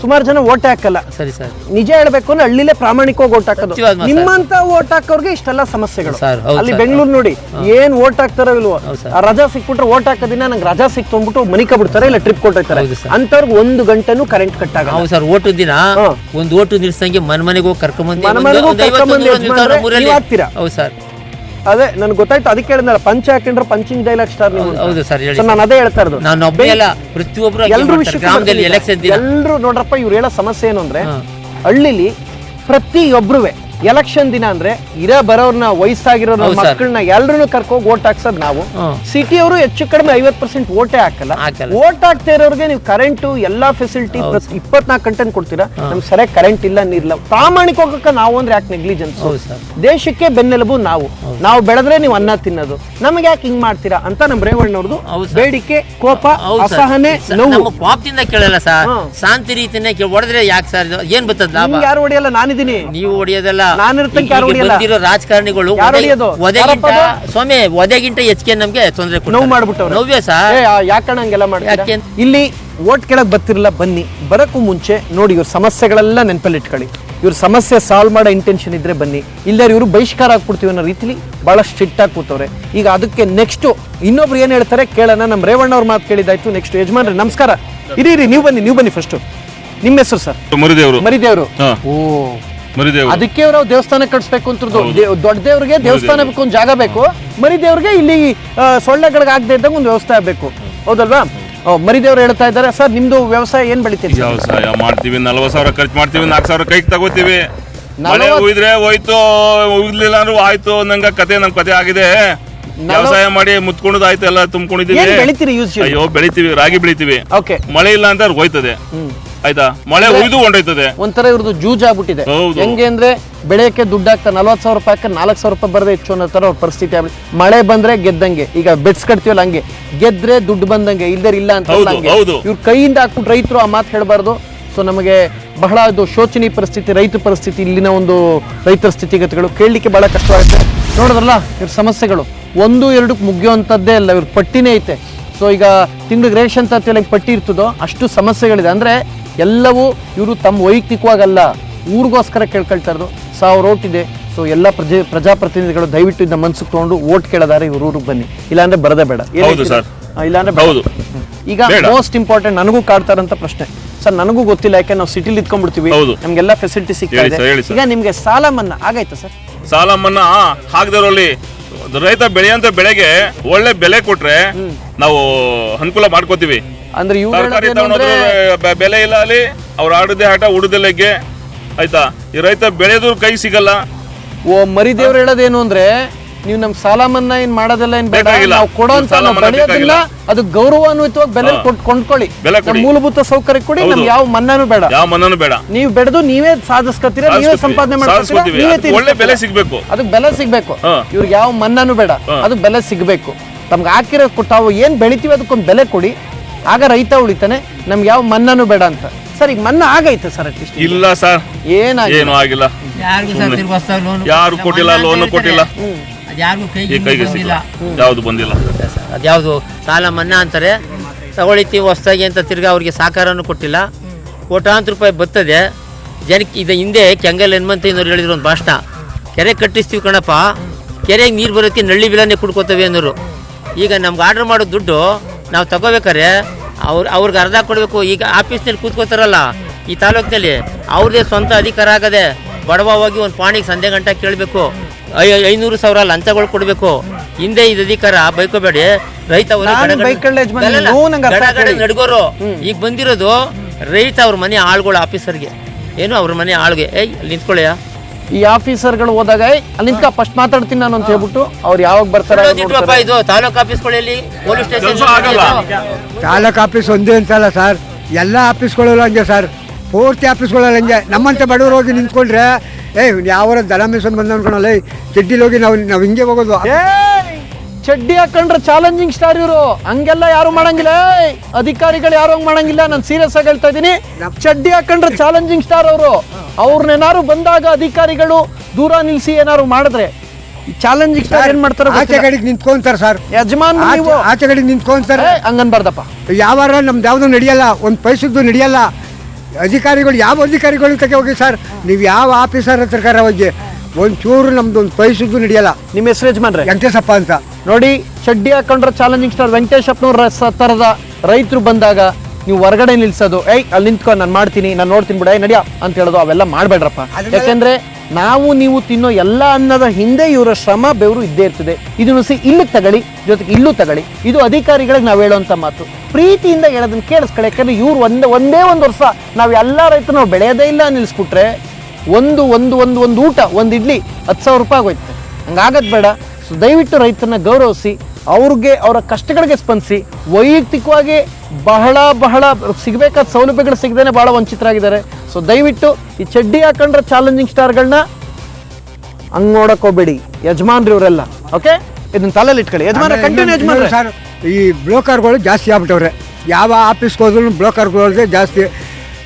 ಸುಮಾರು ಜನ ಓಟ್ ಹಾಕಲ್ಲ. ಸರಿ ಸರ್, ನಿಜ ಹೇಳ್ಬೇಕು ಅಂದ್ರೆ ಹಳ್ಳಿಲೇ ಪ್ರಾಮಾಣಿಕವಾಗಿ ಓಟ್ ಹಾಕೋದು. ಸತ್ಯವಾದ ಮಾತು ನಿಮ್ಮಂತ ಓಟ್ ಹಾಕೋರ್ಗೆ ಇಷ್ಟೆಲ್ಲ ಸಮಸ್ಯೆಗಳು. ಸರ್, ಹೌದು ಅಲ್ಲಿ ಸರ್. ಬೆಂಗಳೂರು ನೋಡಿ ಏನ್ ಓಟ್ ಹಾಕ್ತಾರೋ ಇಲ್ವೋ, ಹೌದು ಸರ್. ಆ ರಜಾ ಸಿಕ್ಬಿಟ್ರೆ ಓಟ್ ಹಾಕೋದಿನ ನಂಗೆ ರಜಾ ಸಿಕ್ತು ಅಂದ್ಬಿಟ್ಟು ಮನಿಕ ಬಿಡ್ತಾರೆ, ಇಲ್ಲ ಟ್ರಿಪ್ ಕೊಟ್ಟಿರ್ತಾರೆ. ಹೌದು ಸರ್. ಅಂತವ್ರಿಗೆ 1 ಗಂಟೆನೂ ಕರೆಂಟ್ ಕಟ್ ಆಗಲ್ಲ. ಹೌದು ಸರ್, ಓಟು ದಿನ ಒಂದು ಓಟು ನಿಲ್ಸಂಗೆ ಮನೆಗೆ ಹೋಗಿ ಕರ್ಕೊಂಡ್ಬಂದು ಆಗ್ತೀರಾ. ಹೌದು ಸರ್, ಅದೇ ನನ್ಗೆ ಗೊತ್ತಾಯ್ತು, ಅದಕ್ಕೆ ಹೇಳಿದ್ನಲ್ಲ ಪಂಚ ಹಾಕೊಂಡ್ರೆ ಪಂಚಿಂಗ್ ಡೈಲಾಗ್ ಸ್ಟಾರ್ ನೀವು. ಹೌದು ಸರ್, ಹೇಳಿ. ನಾನು ಅದೇ ಹೇಳ್ತಾ ಇರೋದು. ನಾನು ಒಬ್ಬ ಎಲ್ಲ ಪ್ರತಿಯೊಬ್ರು ಎಲ್ರು ಗ್ರಾಮದಲ್ಲಿ ಎಲೆಕ್ಷನ್ ಎಲ್ರು ನೋಡ್ರಪ್ಪ, ಇವ್ರು ಹೇಳೋ ಸಮಸ್ಯೆ ಏನು ಅಂದ್ರೆ ಹಳ್ಳಿಲಿ ಪ್ರತಿಯೊಬ್ರುವೆ ಎಲೆಕ್ಷನ್ ದಿನ ಅಂದ್ರೆ ಬರೋರ್ನ ವಯಸ್ಸಾಗಿರೋ ಮಕ್ಕಳನ್ನ ಎಲ್ರು ಕರ್ಕೋಗಿ ಓಟ್ ಹಾಕ್ಸೋದ್ ನಾವು. ಸಿಟಿ ಅವರು ಹೆಚ್ಚು ಕಡಿಮೆ 50% ಓಟೇ ಹಾಕಲ್ಲ. ಓಟ್ ಹಾಕ್ತಾ ಇರೋರಿಗೆ ನೀವು ಕರೆಂಟ್ ಎಲ್ಲಾ ಫೆಸಿಲಿಟಿ 24 ಗಂಟೆ ಕೊಡ್ತೀರಾ, ನಮ್ಗೆ ಸರಿಯಾಗಿ ಕರೆಂಟ್ ಇಲ್ಲ, ನೀರಿಲ್ಲ. ಪ್ರಾಮಾಣಿಕ ನಾವು ಅಂದ್ರೆ ಯಾಕೆ ನೆಗ್ಲಿಜೆನ್ಸ್? ದೇಶಕ್ಕೆ ಬೆನ್ನೆಲುಬು ನಾವು ಬೆಳೆದ್ರೆ ನೀವು ಅನ್ನ ತಿನ್ನೋದು, ನಮ್ಗೆ ಯಾಕೆ ಹಿಂಗ್ ಮಾಡ್ತೀರಾ ಅಂತ ನಮ್ ರೇವಣ್ಣವ್ರದ್ದು ಬೇಡಿಕೆ, ಕೋಪ, ಅಸಹನೆ, ನೋವು. ಪಾಪದಿಂದ ಕೇಳಲ್ಲ ಸರ್, ಶಾಂತಿ ರೀತಿಯಿಂದ ಹೊಡೆದ್ರೆ ಯಾಕೆ ಸರ್ ಏನ್ ಬರ್ತದ ಲಾಭ? ಯಾರು ಹೊಡೆಯಲ್ಲ, ನಾನಿದ್ದೀನಿ. ನೀವು ಹೊಡೆಯೋದಲ್ಲ, ಬಂದಿರೋ ರಾಜಕಾರಣಿಗಳು ಸ್ವಾಮಿ ಒದೆಗಿಂತ ಹೆಚ್ಚಿಗೆ ನಮ್ಗೆ ತೊಂದರೆ ನೋವು ಮಾಡ್ಬಿಟ್ಟು ನೋವ್ಯ ಸರ್. ಯಾಕಣ್ಣ ಹಂಗೆಲ್ಲ ಮಾಡ್ತಾರೆ? ಇಲ್ಲಿ ಓಟ್ ಕೇಳಕ್ ಬರ್ತಿರಲ್ಲ, ಬನ್ನಿ. ಬರಕ್ಕೂ ಮುಂಚೆ ನೋಡಿ ಇವ್ರ ಸಮಸ್ಯೆಗಳೆಲ್ಲ ನೆನಪಲ್ಲಿ ಇಟ್ಕೊಳ್ಳಿ. ಇವ್ರ ಸಮಸ್ಯೆ ಸಾಲ್ವ್ ಮಾಡೋ ಇಂಟೆನ್ಷನ್ ಇದ್ರೆ ಬನ್ನಿ, ಇಲ್ಲೇ ಇವರು ಬಹಿಷ್ಕಾರ ಆಗ್ಬಿಡ್ತೀವಿ ಅನ್ನೋ ರೀತಿಲಿ ಬಹಳ ಸ್ಟ್ರಿಕ್ಟ್ ಆಗಿ ಕೂತವ್ರೆ. ಈಗ ಅದಕ್ಕೆ ನೆಕ್ಸ್ಟ್ ಇನ್ನೊಬ್ರು ಏನ್ ಹೇಳ್ತಾರೆ ಕೇಳೋಣ. ನಮ್ಮ ರೇವಣ್ಣ ಅವ್ರ ಮಾತು ಕೇಳಿದಾಯ್ತು. ನೆಕ್ಸ್ಟ್ ಯಜಮಾನ್ರಿ ನಮಸ್ಕಾರ. ಇರಿ ನೀವು ಬನ್ನಿ ಫಸ್ಟ್. ನಿಮ್ಮ ಹೆಸರು ಸರ್? ಮರಿದೇವ್ರು. ಓ, ಅದಕ್ಕೆ ಅವ್ರು ದೇವಸ್ಥಾನ ಕಟ್ಸ್ಬೇಕು ಅಂತ. ದೊಡ್ಡ ದೇವ್ರಿಗೆ ದೇವಸ್ಥಾನ ಬೇಕು, ಒಂದು ಜಾಗ ಬೇಕು. ಮರಿದೇವ್ರಿಗೆ ಇಲ್ಲಿ ಸೊಳ್ಳೆಗಳಿಗೆ ಆಗದೆ ಇದ್ದಂಗೆ ಒಂದು ವ್ಯವಸ್ಥೆ ಆಗ್ಬೇಕು, ಹೌದಲ್ವಾ? ಮರಿದೇವ್ರು ಹೇಳ್ತಾ ಇದ್ದಾರೆ. ಸರ್, ನಿಮ್ದು ವ್ಯವಸಾಯ ಏನ್ ಬೆಳಿತೀರಿ? ವ್ಯವಸಾಯ ಮಾಡ್ತೀವಿ, 40,000 ಖರ್ಚು ಮಾಡ್ತೀವಿ, 4,000 ಕೈಗೆ ತಗೋತೀವಿ. ಹೋಯ್ದ್ರೆ ಹೋಯ್ತು, ಹೋಗ್ಲಿಲ್ಲ ಅಂದ್ರೆ ಆಯ್ತು. ನಮ್ ಕತೆ ಆಗಿದೆ. ವ್ಯವಸಾಯ ಮಾಡಿ ಮುತ್ಕೊಂಡ್ ಆಯ್ತು, ಎಲ್ಲ ತುಂಬ್ಕೊಂಡಿದೀವಿ. ಅಯ್ಯೋ, ಬೆಳಿತೀವಿ, ರಾಗಿ ಬೆಳಿತೀವಿ. ಮಳೆ ಇಲ್ಲ ಅಂತ ಹೋಯ್ತದೆ, ಆಯ್ತಾ? ಮಳೆ ಉಯ್ದು ಹೊಂಟೋಯ್ತದೆ. ಒಂಥರ ಇವ್ರದ್ದು ಜೂಜ್ ಆಗ್ಬಿಟ್ಟಿದೆ. ಹೆಂಗೆ ಅಂದ್ರೆ ಬೆಳೆಯಕ್ಕೆ ದುಡ್ಡು ಹಾಕ್ತಾ 40,000 ರೂಪಾಯಿ ಹಾಕ 4,000 ರೂಪಾಯಿ ಬರದೆ ಹೆಚ್ಚು ಅನ್ನೋ ತರ ಅವ್ರ ಪರಿಸ್ಥಿತಿ ಆಗ್ಬಿಟ್ಟು. ಮಳೆ ಬಂದ್ರೆ ಗೆದ್ದಂಗೆ, ಈಗ ಬೆಟ್ಸ್ ಕಟ್ತೀವಲ್ಲ ಹಂಗೆ, ಗೆದ್ರೆ ದುಡ್ಡು ಬಂದಂಗೆ, ಇಲ್ದೇ ಇಲ್ಲ ಅಂತ ಇವ್ರ ಕೈಯಿಂದ ಹಾಕ್ಬಿಟ್ಟು ರೈತರು ಆ ಮಾತು ಹೇಳ್ಬಾರ್ದು. ಸೊ ನಮಗೆ ಬಹಳ ಅದು ಶೋಚನೀಯ ಪರಿಸ್ಥಿತಿ, ರೈತ ಪರಿಸ್ಥಿತಿ, ಇಲ್ಲಿನ ಒಂದು ರೈತರ ಸ್ಥಿತಿಗತಿಗಳು ಕೇಳಲಿಕ್ಕೆ ಬಹಳ ಕಷ್ಟವಾಗುತ್ತೆ. ನೋಡಿದ್ರಲ್ಲ ಇವ್ರ ಸಮಸ್ಯೆಗಳು 1-2 ಮುಗಿಯುವಂಥದ್ದೇ ಅಲ್ಲ, ಇವ್ರ ಪಟ್ಟಿನೇ ಐತೆ. ಸೊ ಈಗ ತಿಂಗಳಿಗೆ ರೇಷನ್ ತರ್ತಿಯಲ್ಲಿ ಪಟ್ಟಿ ಇರ್ತದೋ ಅಷ್ಟು ಸಮಸ್ಯೆಗಳಿದೆ. ಅಂದ್ರೆ ಎಲ್ಲವೂ ಇವರು ತಮ್ಮ ವೈಯಕ್ತಿಕವಾಗಲ್ಲ, ಊರಿಗೋಸ್ಕರ ಕೇಳ್ಕೊಳ್ತಾ ಇರೋದು. 1000 ಓಟ್ ಇದೆ. ಸೊ ಎಲ್ಲ ಪ್ರಜಾಪ್ರತಿನಿಧಿಗಳು ದಯವಿಟ್ಟು ಇದನ್ನ ಮನ್ಸಿಗೆ ತಗೊಂಡು ಓಟ್ ಕೇಳೋದಾರೆ ಇವ್ರ ಊರಿಗೆ ಬನ್ನಿ, ಇಲ್ಲಾಂದ್ರೆ ಬರದೇ ಬೇಡ. ಇಲ್ಲಾಂದ್ರೆ ಈಗ ಮೋಸ್ಟ್ ಇಂಪಾರ್ಟೆಂಟ್ ನನಗೂ ಕಾಡ್ತಾರಂತ ಪ್ರಶ್ನೆ ಸರ್, ನನಗೂ ಗೊತ್ತಿಲ್ಲ, ಯಾಕೆ ನಾವು ಸಿಟಿಲಿ ಇದ್ಕೊಂಡ್ಬಿಡ್ತೀವಿ, ನಮ್ಗೆಲ್ಲ ಫೆಸಿಲಿಟಿ ಸಿಗ್ತಾ ಇದೆ. ಈಗ ನಿಮ್ಗೆ ಸಾಲ ಮನ್ನಾ ಆಗೈತಾ ಸರ್? ಸಾಲ ಮನ್ನಾ ಆಗದಿರೋಲ್ಲಿ ರೈತ ಬೆಳೆಯಂತ ಬೆಳೆಗೆ ಒಳ್ಳೆ ಬೆಲೆ ಕೊಟ್ರೆ ನಾವು ಅನುಕೂಲ ಮಾಡ್ಕೋತೀವಿ. ಅಂದ್ರೆ ತರಕಾರಿ ತಗೊಂಡ್ರೆ ಬೆಲೆ ಇಲ್ಲ, ಅಲ್ಲಿ ಅವ್ರು ಆಡದೆ ಆಟ ಉಡುದಲೆಗೆ, ಆಯ್ತಾ? ಈ ರೈತ ಬೆಳೆದು ಕೈ ಸಿಗಲ್ಲ. ಮರಿದೇವ್ರು ಹೇಳೋದೇನು ಅಂದ್ರೆ, ನೀವು ನಮ್ ಸಾಲ ಮನ್ನಾ ಏನ್ ಮಾಡೋದೆಲ್ಲ ಏನ್ ಬೇಡ, ನಾವು ಕೊಡೋಂತ ಬೆಳೆಯೋದಿಲ್ಲ, ಅದು ಗೌರವಾನ್ವಿತವಾಗಿ ಬೆಲೆ ಕೊಂಡ್ಕೊಳ್ಳಿ, ಮೂಲಭೂತ ಸೌಕರ್ಯ ಕೊಡಿ, ನಮ್ಗೆ ಯಾವ ಮನ್ನಾನು ಬೇಡ. ನೀವು ಬೆಳೆದು ನೀವೇ ಸಾಧಿಸ್ಕೊತೀರ, ನೀವೇ ಸಂಪಾದನೆ ಮಾಡ್ತೀರಾ, ಒಳ್ಳೆ ಬೆಲೆ ಸಿಗ್ಬೇಕು, ಅದಕ್ಕೆ ಬೆಲೆ ಸಿಗ್ಬೇಕು. ಇವ್ರಿಗೆ ಯಾವ ಮನ್ನಾನು ಬೇಡ, ಅದಕ್ಕೆ ಬೆಲೆ ಸಿಗ್ಬೇಕು. ತಮ್ಗೆ ಹಾಕಿರೋ ತಾವು ಏನ್ ಬೆಳಿತೀವಿ ಅದಕ್ಕೊಂದು ಬೆಲೆ ಕೊಡಿ, ಆಗ ರೈತ ಉಳಿತಾನೆ. ನಮ್ಗೆ ಯಾವ ಮನ್ನಾನು ಬೇಡ ಅಂತ. ಸರ್, ಈಗ ಮನ್ನಾ ಆಗೈತೆ ಸರ್? ಅಟ್ಲೀಸ್ಟ್ ಇಲ್ಲ ಸರ್, ಏನು ಆಗಿಲ್ಲ. ಯಾರು ಕೊಟ್ಟಿಲ್ಲ, ಲೋನ್ ಕೊಟ್ಟಿಲ್ಲ, ಯಾವ್ದು ಬಂದಿಲ್ಲ. ಅದ್ಯಾವುದು ಸಾಲ ಮನ್ನಾ ಅಂತಾರೆ, ತಗೊಳಿತೀವಿ ಹೊಸದಾಗಿ ಅಂತ ತಿರ್ಗಾ ಅವ್ರಿಗೆ ಸಹಕಾರನೂ ಕೊಟ್ಟಿಲ್ಲ. ಕೋಟ್ಯಾಂತರ ರೂಪಾಯಿ ಬರ್ತದೆ ಜನಕ್ಕೆ. ಇದು ಹಿಂದೆ ಕೆಂಗಲ್ ಹನುಮಂತಯ್ಯನವ್ರು ಹೇಳಿದ್ರು ಒಂದು ಭಾಷಣ, ಕೆರೆ ಕಟ್ಟಿಸ್ತೀವಿ ಕಣಪ್ಪ, ಕೆರೆಗೆ ನೀರು ಬರೋಕ್ಕೆ ನಳ್ಳಿ ಬಿಲನ್ನೇ ಕುಡ್ಕೋತೇವೆ ಅನ್ನೋರು. ಈಗ ನಮ್ಗೆ ಆರ್ಡ್ರ್ ಮಾಡೋ ದುಡ್ಡು ನಾವು ತಗೋಬೇಕಾರೆ ಅವ್ರಿಗೆ ಅರ್ಧ ಕೊಡಬೇಕು. ಈಗ ಆಫೀಸ್ನಲ್ಲಿ ಕೂತ್ಕೋತಾರಲ್ಲ ಈ ತಾಲೂಕಿನಲ್ಲಿ, ಅವ್ರದೇ ಸ್ವಂತ ಅಧಿಕಾರ ಆಗದೆ ಬಡವ ಹೋಗಿ ಒಂದು ಪಾಣಿಗೆ ಸಂಧೆ ಗಂಟೆ ಕೇಳಬೇಕು, 500,000 ಲಂಚಗಳು ಕೊಡಬೇಕು. ಹಿಂದೆ ಇದು ಅಧಿಕಾರ ಬೈಕೋಬೇಡಿ, ರೈತ ನಡ್ಗೋರು. ಈಗ ಬಂದಿರೋದು ರೈತ ಅವ್ರ ಮನೆ ಆಳುಗಳು, ಆಫೀಸರ್ಗೆ ಏನು ಅವ್ರ ಮನೆ ಆಳ್ಗೆ ಅಲ್ಲಿ ನಿಂತ್ಕೊಳ್ಳೆಯ ಈ ಆಫೀಸರ್ಗಳು ಹೋದಾಗ ಅಲ್ಲಿ ನಿಂತ್ಕ ಫಸ್ಟ್ ಮಾತಾಡ್ತೀನಿ ನಾನು ಅಂತ ಹೇಳ್ಬಿಟ್ಟು ಅವ್ರು ಯಾವಾಗ ಬರ್ತಾರೆ. ಇದು ತಾಲೂಕ್ ಆಫೀಸ್ಗಳಲ್ಲಿ, ಪೊಲೀಸ್ ಸ್ಟೇಷನ್, ತಾಲೂಕ್ ಆಫೀಸ್ ಒಂದೇ ಅಂತಲ್ಲ ಸರ್, ಎಲ್ಲ ಆಫೀಸ್ಗಳಲ್ಲ ಹಂಗೆ ಸರ್, ಪೂರ್ತಿ ಆಫೀಸ್ಗಳಲ್ಲಿ ಹಂಗೆ. ನಮ್ಮಂತ ಬಡವರು ಹೋಗಿ ನಿಂತ್ಕೊಂಡ್ರೆ ಯಾವ ದನ ಮಿಷನ್ ಬಂದ ಅನ್ಕೊಳಲ್ಲ, ಚಡ್ಡಿಲಿ ಹೋಗಿ ನಾವು ಹಿಂಗೆ ಹೋಗೋದು. ಚಡ್ಡಿ ಹಾಕೊಂಡ್ರೆ ಚಾಲೆಂಜಿಂಗ್ ಸ್ಟಾರ್ ಇವರು, ಹಂಗೆಲ್ಲ ಯಾರು ಮಾಡಂಗಿಲ್ಲ. ಅಧಿಕಾರಿಗಳು ಯಾರು ಹಂಗ್ ಮಾಡಂಗಿಲ್ಲ. ನಾನು ಸೀರಿಯಸ್ ಆಗಿ ಹೇಳ್ತಾ ಇದೀನಿ. ಚಡ್ಡಿ ಹಾಕೊಂಡ್ರೆ ಚಾಲೆಂಜಿಂಗ್ ಸ್ಟಾರ್ ಅವರು. ಅವ್ರನ್ನೇನಾರು ಬಂದಾಗ ಅಧಿಕಾರಿಗಳು ದೂರ ನಿಲ್ಸಿ ಏನಾರು ಮಾಡಿದ್ರೆ ಚಾಲೆಂಜಿಂಗ್ ಸ್ಟಾರ್ ಏನ್ ಮಾಡ್ತಾರೆ? ಆಚೆ ಕಡೆಗೆ ನಿಂತ್ಕೊಂತಾರೆ ಸರ್, ಯಜಮಾನ್ ಆಚೆ ಕಡೆಗೆ ನಿಂತ್ಕೊಂತಾರೆ. ಹಂಗನ್ಬಾರ್ದಪ್ಪ. ಯಾವಾರ ನಮ್ದು ಯಾವ್ದು ನಡೆಯಲ್ಲ, ಒಂದ್ ಪೈಸದ್ದು ನಡೆಯಲ್ಲ. ಅಧಿಕಾರಿಗಳು ಯಾವ ಅಧಿಕಾರಿಗಳು ತಗೆ ಹೋಗಿ ಸರ್, ನೀವು ಯಾವ ಆಫೀಸರ್ ಹತ್ರ ಹೋಗಿ ಒಂಚೂರು ನಮ್ದು ಒಂದು ಪೈಸದ್ದು ನಡೆಯಲ್ಲ. ನಿಮ್ಮ ಹೆಸರು ಯಜಮಾನ್ರೆ? ವೆಂಕಟೇಶಪ್ಪ ಅಂತ. ನೋಡಿ, ಚಡ್ಡಿ ಹಾಕೊಂಡ್ರೆ ಚಾಲೆಂಜಿಂಗ್ ಸ್ಟಾರ್ ವೆಂಕಟೇಶಪ್ಪನವ್ರ ತರದ ರೈತರು ಬಂದಾಗ ನೀವು ಹೊರಗಡೆ ನಿಲ್ಸೋದು, ಅಲ್ಲಿ ನಿಂತ್ಕೊಂಡು ನಾನು ಮಾಡ್ತೀನಿ, ನಾನು ನೋಡ್ತೀನಿ ಬಿಡ ನಡಿಯ ಅಂತ ಹೇಳೋದು, ಅವೆಲ್ಲ ಮಾಡಬೇಡ್ರಪ್ಪ. ಯಾಕೆಂದ್ರೆ ನಾವು ನೀವು ತಿನ್ನೋ ಎಲ್ಲ ಅನ್ನದ ಹಿಂದೆ ಇವರ ಶ್ರಮ ಬೆವರು ಇದ್ದೇ ಇರ್ತದೆ. ಇದನ್ನು ಇಲ್ಲಿಗೆ ತಗೊಳ್ಳಿ, ಜೊತೆಗೆ ಇಲ್ಲೂ ತಗೊಳ್ಳಿ. ಇದು ಅಧಿಕಾರಿಗಳಿಗೆ ನಾವು ಹೇಳುವಂತ ಮಾತು. ಪ್ರೀತಿಯಿಂದ ಹೇಳೋದನ್ನ ಕೇಳಿಸ್ಕೊಳ್ಳಿ. ಯಾಕಂದ್ರೆ ಇವ್ರು ಒಂದೇ ಒಂದು ವರ್ಷ ನಾವು ಎಲ್ಲ ರೈತರು ನಾವು ಬೆಳೆಯೋದೇ ಇಲ್ಲ ನಿಲ್ಲಿಸ್ಬಿಟ್ರೆ ಒಂದು ಊಟ, ಒಂದು ಇಡ್ಲಿ 10,000 ರೂಪಾಯಿ ಆಗೋಯ್ತು. ಹಂಗಾಗದ್ ಬೇಡ. ಸೊ ದಯವಿಟ್ಟು ರೈತರನ್ನ ಗೌರವಿಸಿ, ಅವ್ರಿಗೆ ಅವರ ಕಷ್ಟಗಳಿಗೆ ಸ್ಪಂದಿಸಿ. ವೈಯಕ್ತಿಕವಾಗಿ ಬಹಳ ಸಿಗಬೇಕಾದ ಸೌಲಭ್ಯಗಳು ಸಿಗದೇನೆ ಬಹಳ ವಂಚಿತರಾಗಿದ್ದಾರೆ. ಸೊ ದಯವಿಟ್ಟು ಈ ಚಡ್ಡಿ ಹಾಕೊಂಡ್ರೆ ಚಾಲೆಂಜಿಂಗ್ ಸ್ಟಾರ್ಗಳನ್ನ ಹಂಗ್ ನೋಡಕ್ ಹೋಗ್ಬೇಡಿ ಯಜಮಾನ್ರಿ ಇವರೆಲ್ಲ. ಓಕೆ, ಇದನ್ನ ತಲೆಯಲ್ಲಿ ಇಟ್ಕೊಳ್ಳಿ ಯಜಮಾನ. ಕಂಟಿನ್ಯೂ ಯಜಮಾನ್ರೆ. ಸರ್, ಈ ಬ್ರೋಕರ್ಗಳು ಜಾಸ್ತಿ ಆಗ್ಬಿಟ್ಟವ್ರೆ. ಯಾವ ಆಫೀಸ್ಗೆ ಹೋದ್ರು ಬ್ರೋಕರ್ಗಳಿಗೆ ಜಾಸ್ತಿ.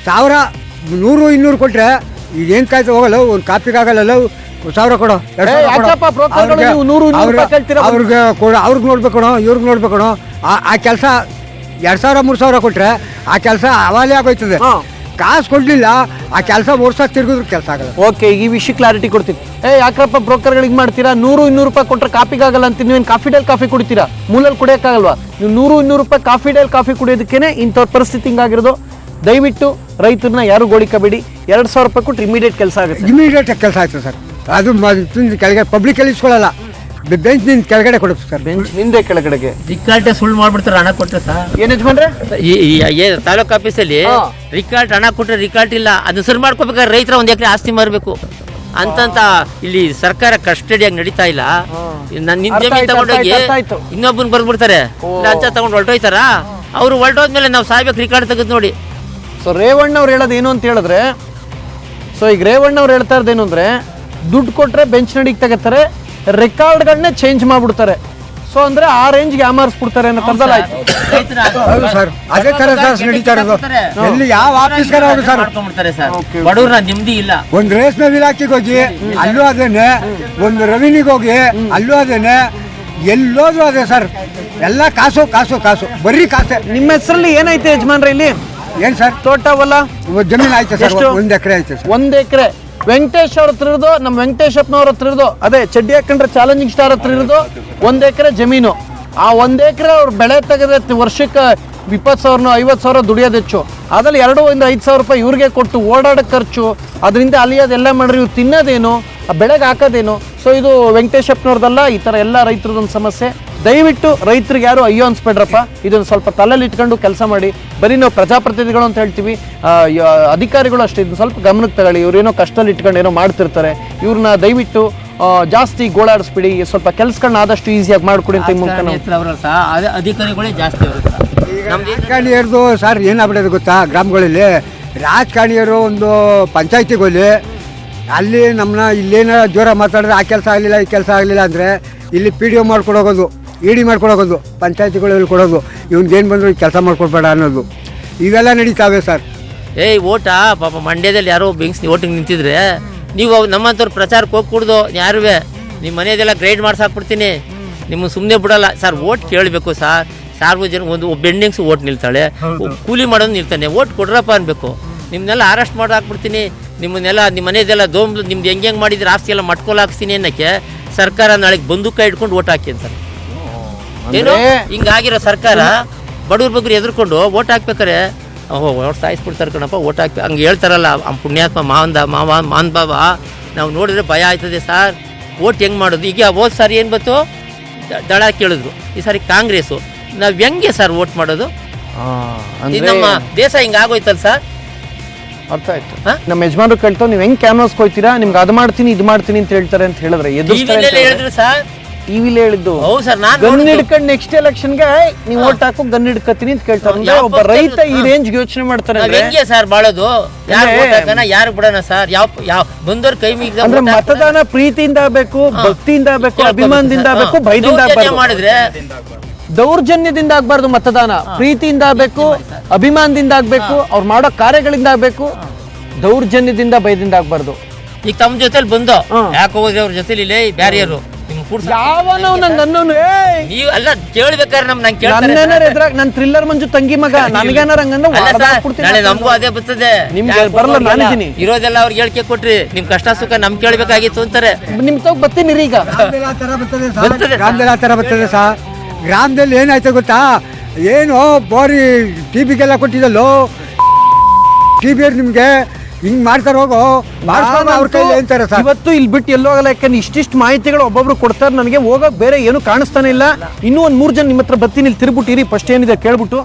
100-200 ಕೊಟ್ಟರೆ ಈಗೇನು ಕಾಯ್ತು ಹೋಗಲ್ಲ, ಒಂದು ಕಾಪಿಗಾಗಲ್ಲ, 1,000 ಕೊಡೋ, 2,000 ಅವ್ರಿಗೆ ನೋಡ್ಬೇಕು, ಇವ್ರಿಗೆ ನೋಡ್ಬೇಕು. ಆ ಕೆಲಸ 2,000-3,000 ಕೊಟ್ಟರೆ ಆ ಕೆಲಸ ಅವಾಲೇ ಆಗೋಯ್ತದೆ. ಕಾಸು ಕೊಡ್ಲಿಲ್ಲ, ಆ ಕೆಲಸ ವರ್ಷ ತಿರುಗಿದ್ರು ಕೆಲಸ ಆಗಲ್ಲ. ಓಕೆ, ಈ ವಿಷಯ ಕ್ಲಾರಿಟಿ ಕೊಡ್ತೀನಿ. ಯಾಕಪ್ಪ ಬ್ರೋಕರ್ಗಳಿಗೆ ಮಾಡ್ತೀರಾ? 100-200 ರೂಪಾಯಿ ಕೊಟ್ಟರೆ ಕಾಪಿಗಾಗಲ್ಲ ಅಂತ ನೀವೇನು ಕಾಫಿ ಡೇಲ್ ಕಾಫಿ ಕುಡಿತೀರಾ? ಮೂಲಲ್ಲಿ ಕುಡಿಯೋಕ್ಕಾಗಲ್ವಾ? ನೀವು 100-200 ರೂಪಾಯಿ ಕಾಫಿ ಡೇಲ್ ಕಾಫಿ ಕುಡಿಯೋದಕ್ಕೇನೆ ಇಂಥ ಪರಿಸ್ಥಿತಿ ಹಿಂಗಾಗಿರೋದು. ದಯವಿಟ್ಟು ರೈತರನ್ನ ಯಾರು ಗೋಳಿಕಬೇಡಿ. 2,000 ರೂಪಾಯಿ ಕೊಟ್ಟು ಇಮಿಡಿಯೇಟ್ ಕೆಲಸ ಆಗುತ್ತೆ. ಇಮಿಡಿಯೇಟ್ ಕೆಲಸ ಆಯ್ತು ಸರ್. ಅದು ಕೆಳಗಡೆ ಪಬ್ಲಿಕಲ್ಲಿ ಇಸ್ಕೊಳ್ಳಲ್ಲ, ಬೆಂಚ್ ನಿಂದ ಕೆಳಗಡೆ ಕೊಡುತ್ತೆ ಸರ್. ಬೆಂಚ್ ನಿಂದೆ ಕೆಳಗಡೆಗೆ ರಿಕಾಲ್ಟೆ ಸುಳ್ಳು ಮಾಡ್ಬಿಡ್ತಾರೆ, ಹಣ ಕೊಟ್ಟರೆ ಸರ್. ಏನ್ ಯಜಮಾನ್ರೆ? ತಾಲೂಕು ಆಫೀಸಲ್ಲಿ ರಿಕಾಲ್ಟ್ ಹಣ ಕೊಟ್ಟರೆ ರಿಕಾಲ್ಟ್ ಇಲ್ಲ, ಅದನ್ನ ಸರಿ ಮಾಡ್ಕೋಬೇಕಾದ್ರೆ ರೈತರ 1 ಎಕರೆ ಆಸ್ತಿ ಮಾರಬೇಕು ಅಂತ ಇಲ್ಲಿ ಸರ್ಕಾರ ಕಸ್ಟಡಿಯಾಗಿ ನಡೀತಾ ಇಲ್ಲ. ನಿಮ್ ಜಮೀನ್ ತಗೊಂಡೋಗಿ ಇನ್ನೊಬ್ಬನ್ ಬರ್ಬಿಡ್ತಾರೆ, ಲಂಚ ತಗೊಂಡು ಹೊರಟೋಯ್ತಾರ. ಅವ್ರು ಹೊರಟೋದ್ಮೇಲೆ ನಾವು ಸಾಯ್ಬೇಕು, ರಿಕಾರ್ಡ್ ತೆಗೆದು ನೋಡಿ. ಸೊ ರೇವಣ್ಣ ಅವ್ರು ಹೇಳೋದು ಏನು ಅಂತ ಹೇಳಿದ್ರೆ, ಸೊ ಈಗ ರೇವಣ್ಣ ಅವ್ರು ಹೇಳ್ತಾ ಇರೋದೇನು ಅಂದ್ರೆ, ದುಡ್ಡು ಕೊಟ್ರೆ ಬೆಂಚ್ ನಡಿಗೆ ತೆಗಿತಾರೆ, ರೆಕಾರ್ಡ್ಗಳನ್ನೇ ಚೇಂಜ್ ಮಾಡ್ಬಿಡ್ತಾರೆ. ಸೊ ಅಂದ್ರೆ ಆ ರೇಂಜ್ಗೆ ಯಾಮಾರಿಸ್ಬಿಡ್ತಾರೆ ಅನ್ನೋ ಕರ್ದಲ್ಲ ಆಯ್ತು. ಹೌದು ಸರ್, ಅದೇ ತರ ಸರ್ ನಡೀತಾ ಇರೋದು. ಎಲ್ಲಿ ಯಾವ ಆಫೀಸ್ಗಾರ ಹೋಗಿ ಸರ್ ಬಡವ್ರ ನಿಮ್ದಿ ಇಲ್ಲ. ಒಂದು ರೇಷ್ಮೆ ಇಲಾಖೆಗೆ ಹೋಗಿ ಅಲ್ಲೂ ಅದೇನೆ, ಒಂದು ರೆವಿನ್ಯೂಗೆ ಹೋಗಿ ಅಲ್ಲೂ ಅದೇನೆ, ಎಲ್ಲೋದು ಅದೇ ಸರ್. ಎಲ್ಲ ಕಾಸು ಕಾಸು ಕಾಸು, ಬರೀ ಕಾಸೆ. ನಿಮ್ಮ ಹೆಸರಲ್ಲಿ ಏನೈತೆ ಯಜಮಾನ್ರೆ ಇಲ್ಲಿ? ಏನ್ ಸರ್? ತೋಟ ಹೊಲ ಜಮೀನು ಆಯ್ತು ಸರ್, 1 ಎಕರೆ ಆಯ್ತು ಸರ್. 1 ಎಕರೆ. ವೆಂಕಟೇಶ್ ಅವ್ರ ಹತ್ರ ಇರೋದು, ನಮ್ಮ ವೆಂಕಟೇಶಪ್ಪನವ್ರ ಹತ್ರ ಇರೋದು, ಅದೇ ಚಡ್ಡಿ ಹಾಕೊಂಡ್ರೆ ಚಾಲೆಂಜಿಂಗ್ ಸ್ಟಾರ್ ಹತ್ರ ಇರೋದು 1 ಎಕರೆ ಜಮೀನು. ಆ 1 ಎಕರೆ ಅವ್ರು ಬೆಳೆ ತೆಗೆದ ವರ್ಷಕ್ಕೆ 20,000 50,000 ದುಡಿಯೋದು ಹೆಚ್ಚು. ಅದ್ರಲ್ಲಿ 2-5,000 ರೂಪಾಯಿ ಇವ್ರಿಗೆ ಕೊಟ್ಟು ಓಡಾಡೋಕೆ ಖರ್ಚು, ಅದರಿಂದ ಅಲಿಯೋದೆಲ್ಲ ಮಾಡ್ರಿ, ಇವ್ರು ತಿನ್ನೋದೇನು, ಆ ಬೆಳೆಗೆ ಹಾಕೋದೇನು. ಸೊ ಇದು ವೆಂಕಟೇಶಪ್ಪನವ್ರದಲ್ಲ, ಈ ಥರ ಎಲ್ಲ ರೈತರದೊಂದು ಸಮಸ್ಯೆ. ದಯವಿಟ್ಟು ರೈತರಿಗೆ ಯಾರು ಅಯ್ಯೋ ಅನ್ಸ್ಬೇಡ್ರಪ್ಪ. ಇದನ್ನು ಸ್ವಲ್ಪ ತಲೆಯಲ್ಲಿ ಇಟ್ಕೊಂಡು ಕೆಲಸ ಮಾಡಿ. ಬರೀ ನಾವು ಪ್ರಜಾಪ್ರತಿನಿಧಿಗಳು ಅಂತ ಹೇಳ್ತೀವಿ, ಅಧಿಕಾರಿಗಳು ಅಷ್ಟೇ ಇದನ್ನ ಸ್ವಲ್ಪ ಗಮನಕ್ಕೆ ತಗೊಳ್ಳಿ. ಇವ್ರೇನೋ ಕಷ್ಟದಲ್ಲಿ ಇಟ್ಕೊಂಡು ಏನೋ ಮಾಡ್ತಿರ್ತಾರೆ, ಇವ್ರನ್ನ ದಯವಿಟ್ಟು ಜಾಸ್ತಿ ಗೋಳಾಡಿಸ್ಬಿಡಿ. ಸ್ವಲ್ಪ ಕೆಲ್ಸಗಳನ್ನ ಆದಷ್ಟು ಈಸಿಯಾಗಿ ಮಾಡ್ಕೊಡಿ ಅಂತ ಅಧಿಕಾರಿಗಳೇ ಜಾಸ್ತಿ. ರಾಜಕಾರಣಿಯರ್ದು ಸರ್ ಏನಾಗ್ಬಿಡೋದು ಗೊತ್ತಾ, ಗ್ರಾಮಗಳಲ್ಲಿ ರಾಜಕಾರಣಿಯರು ಒಂದು ಪಂಚಾಯತಿಗೆ ಹೋಗಿ ಅಲ್ಲಿ ನಮ್ಮನ್ನ ಇಲ್ಲೇನೋ ಜೋರ ಮಾತಾಡಿದ್ರೆ ಆ ಕೆಲಸ ಆಗಲಿಲ್ಲ ಈ ಕೆಲಸ ಆಗಲಿಲ್ಲ ಅಂದರೆ ಇಲ್ಲಿ PDO ಮಾಡ್ಕೊಡೋಗೋದು, ED ಮಾಡ್ಕೊಡೋಗೋದು, ಪಂಚಾಯತಿಗಳಲ್ಲಿ ಕೊಡೋದು, ಇವ್ನಿಗೇನು ಬಂದರೂ ಕೆಲಸ ಮಾಡ್ಕೊಡ್ಬೇಡ ಅನ್ನೋದು, ಇವೆಲ್ಲ ನಡೀತಾವೆ ಸರ್. ಓಟಾ ಪಾಪ ಮಂಡ್ಯದಲ್ಲಿ ಯಾರೋ ಬೆಂಗ್ಸ್ ಓಟಿಗೆ ನಿಂತಿದ್ರೆ ನೀವು ನಮ್ಮಂಥವ್ರು ಪ್ರಚಾರಕ್ಕೆ ಹೋಗ್ಕೂಡ್ದು. ಯಾರುವೆ ನಿಮ್ಮ ಮನೆಯದೆಲ್ಲ ಗ್ರೈಡ್ ಮಾಡ್ಸಾಕ್ಬಿಡ್ತೀನಿ, ನಿಮ್ಮನ್ನು ಸುಮ್ಮನೆ ಬಿಡಲ್ಲ ಸರ್. ಓಟ್ ಕೇಳಬೇಕು ಸರ್. ಸಾರ್ವಜನಿಕ ಒಂದು ಬೆಂಡಿಂಗ್ಸ್ ಓಟ್ ನಿಲ್ತಾಳೆ, ಕೂಲಿ ಮಾಡೋದು ನಿಲ್ತಾನೆ, ಓಟ್ ಕೊಡ್ರಪ್ಪ ಅನ್ಬೇಕು. ನಿಮ್ಮನ್ನೆಲ್ಲ ಅರೆಸ್ಟ್ ಮಾಡಿ ಹಾಕ್ಬಿಡ್ತೀನಿ, ನಿಮ್ಮನ್ನೆಲ್ಲ ನಿಮ್ಮ ಮನೆಯದೆಲ್ಲ ನಿಮ್ದು ಹೆಂಗೆ ಮಾಡಿದ್ರೆ ಆಸ್ತಿ ಎಲ್ಲ ಮಟ್ಕೊಲ್ ಹಾಕ್ತೀನಿ ಅನ್ನೋಕ್ಕೆ ಸರ್ಕಾರ ನಾಳೆಗೆ ಬಂದೂಕ ಇಟ್ಕೊಂಡು ಓಟ್ ಹಾಕಿ ಅಂತಾರೆ. ಏನು ಹಿಂಗಾಗಿರೋ ಸರ್ಕಾರ ಬಡವ್ರ ಬಗ್ಗೆ ಎದುರ್ಕೊಂಡು ಓಟ್ ಹಾಕ್ಬೇಕಾರೆ ಓಟ್ ಸಾಯಿಸ್ಬಿಡ್ತಾರೆ ಕಣಪ್ಪ, ಓಟ್ ಹಾಕಿ ಹಂಗೆ ಹೇಳ್ತಾರಲ್ಲ ಪುಣ್ಯಾತ್ಮ ಮಾನ್ ಬಾಬ. ನಾವು ನೋಡಿದ್ರೆ ಭಯ ಆಯ್ತದೆ ಸರ್. ಓಟ್ ಹೆಂಗೆ ಮಾಡೋದು? ಈಗ ಹೋದ ಸಾರಿ ಏನು ಬಂತು, ದಳ ಕೇಳಿದ್ರು, ಈ ಸಾರಿ ಕಾಂಗ್ರೆಸ್ಸು. ನಾವು ಹೆಂಗೆ ಸರ್ ಓಟ್ ಮಾಡೋದು? ನಮ್ಮ ದೇಶ ಹಿಂಗಾಗೋಯ್ತಲ್ಲ ಸರ್. ಅರ್ಥ ಆಯ್ತು. ನಮ್ಮ ಯಜಮಾನ್ರು ಕೇಳ್ತಾವ್, ನೀವು ಹೆಂಗ್ ಕ್ಯಾನ್ವಾಸ್ ಕೊಯ್ತೀರಾ, ನಿಮ್ಗೆ ಅದು ಮಾಡ್ತೀನಿ ಇದು ಮಾಡ್ತೀನಿ ಅಂತ ಹೇಳ್ತಾರೆ ಅಂತ ಹೇಳಿದ್ರೆ ಹೇಳಿದ್ರು ಸರ್. ಟಿವಿಲಿ ಹೇಳಿದ್ದು. ಹೌದು ಸರ್, ನಾನು ಗನ್ ಹಿಡ್ಕೊಂಡು ನೆಕ್ಸ್ಟ್ ಎಲೆಕ್ಷನ್ಗೆ ನೀವು ಓಟ್ ಹಾಕೋ ಗನ್ ಹಿಡ್ಕತೀನಿ ಅಂತ ಕೇಳ್ತಾರೆ. ಒಬ್ಬ ರೈತ ಈ ರೇಂಜ್ ಯೋಚನೆ ಮಾಡ್ತಾರೆ ಹೆಂಗೆ ಸರ್ ಬಾಳೋದು? ಯಾರು ಬಿಡೋಣ ಸರ್? ಯಾವ ಬಂದವ್ರ ಕೈ ಅಂದ್ರೆ ಮತದಾನ ಪ್ರೀತಿಯಿಂದ ಆಗ್ಬೇಕು, ಭಕ್ತಿಯಿಂದ ಆಗ್ಬೇಕು, ಅಭಿಮಾನದಿಂದ ಆಗ್ಬೇಕು, ಭಯದಿಂದ ಮಾಡಿದ್ರೆ ದೌರ್ಜನ್ಯದಿಂದ ಆಗ್ಬಾರ್ದು. ಮತದಾನ ಪ್ರೀತಿಯಿಂದ ಆಗ್ಬೇಕು, ಅಭಿಮಾನದಿಂದ ಆಗ್ಬೇಕು, ಅವ್ರು ಮಾಡೋ ಕಾರ್ಯಗಳಿಂದ ಆಗ್ಬೇಕು, ದೌರ್ಜನ್ಯದಿಂದ ಭಯದಿಂದ ಆಗ್ಬಾರ್ದು. ಈಗ ತಮ್ಮ ಜೊತೆಲಿ ಬಂದು ಯಾಕೆ ಹೋದ್ರೆ ಅವ್ರ ಜೊತೆಲಿ ಇಲ್ಲೇ ಬ್ಯಾರಿಯರು ನಿಮ್ಮ ಯಾವನೋ ನಂಗೆ ಅನ್ನೋನು ನೀವು ಅಲ್ಲ ಕೇಳ್ಬೇಕಾದ್ರೆ ನಂಗೆ ನನ್ನೇನಾರ ಎದ್ರಾಗ ನನ್ ಥ್ರಿಲ್ಲರ್ ಮಂಜು ತಂಗಿ ಮಗ ನನಗೇನಾರ ನಾಳೆ ನಮಗೂ ಅದೇ ಬರ್ತದೆ. ನಿಮ್ಗೆ ಬರಲ್ಲ, ನಾನಿದ್ದೀನಿ. ಇರೋದೆಲ್ಲ ಅವ್ರಿಗೆ ಹೇಳಿಕೆ ಕೊಟ್ರಿ, ನಿಮ್ ಕಷ್ಟ ಸುಖ ನಮ್ ಕೇಳ್ಬೇಕಾಗಿತ್ತು ಅಂತಾರೆ. ನಿಮ್ ತಗ ಬರ್ತೀನಿ ಈಗ. ಗ್ರಾಮದಲ್ಲಿ ಆ ಥರ ಬರ್ತದೆ ಸರ್. ಗ್ರಾಮದಲ್ಲಿ ಏನಾಯ್ತು ಗೊತ್ತಾ, ಏನು ಬೋರಿ ಟಿಬಿಗೆಲ್ಲ ಕೊಟ್ಟಿದ್ದಲ್ಲೋ ಟಿಬಿಯವ್ರು ನಿಮ್ಗೆ ಹಿಂಗ್ ಮಾಡ್ತಾರೆ, ಹೋಗೋ ಅವ್ರ ಕೈಲಿ ಅಂತಾರೆ ಸರ್. ಇವತ್ತು ಇಲ್ಲಿ ಬಿಟ್ಟು ಎಲ್ಲೋ ಹೋಗಲ್ಲ, ಯಾಕಂದ್ರೆ ಇಷ್ಟಿಷ್ಟು ಮಾಹಿತಿಗಳು ಒಬ್ಬೊಬ್ರು ಕೊಡ್ತಾರೆ. ನನಗೆ ಹೋಗಕ್ ಬೇರೆ ಏನು ಕಾಣಿಸ್ತಾನೆ ಇಲ್ಲ. ಇನ್ನೂ ಒಂದ್ 3 ಜನ ನಿಮ್ಮ ಹತ್ರ ಬರ್ತೀನಿ, ಇಲ್ಲಿ ತಿರ್ಬಿಟ್ಟು ಇರಿ, ಫಸ್ಟ್ ಏನಿದೆ ಕೇಳ್ಬಿಟ್ಟು.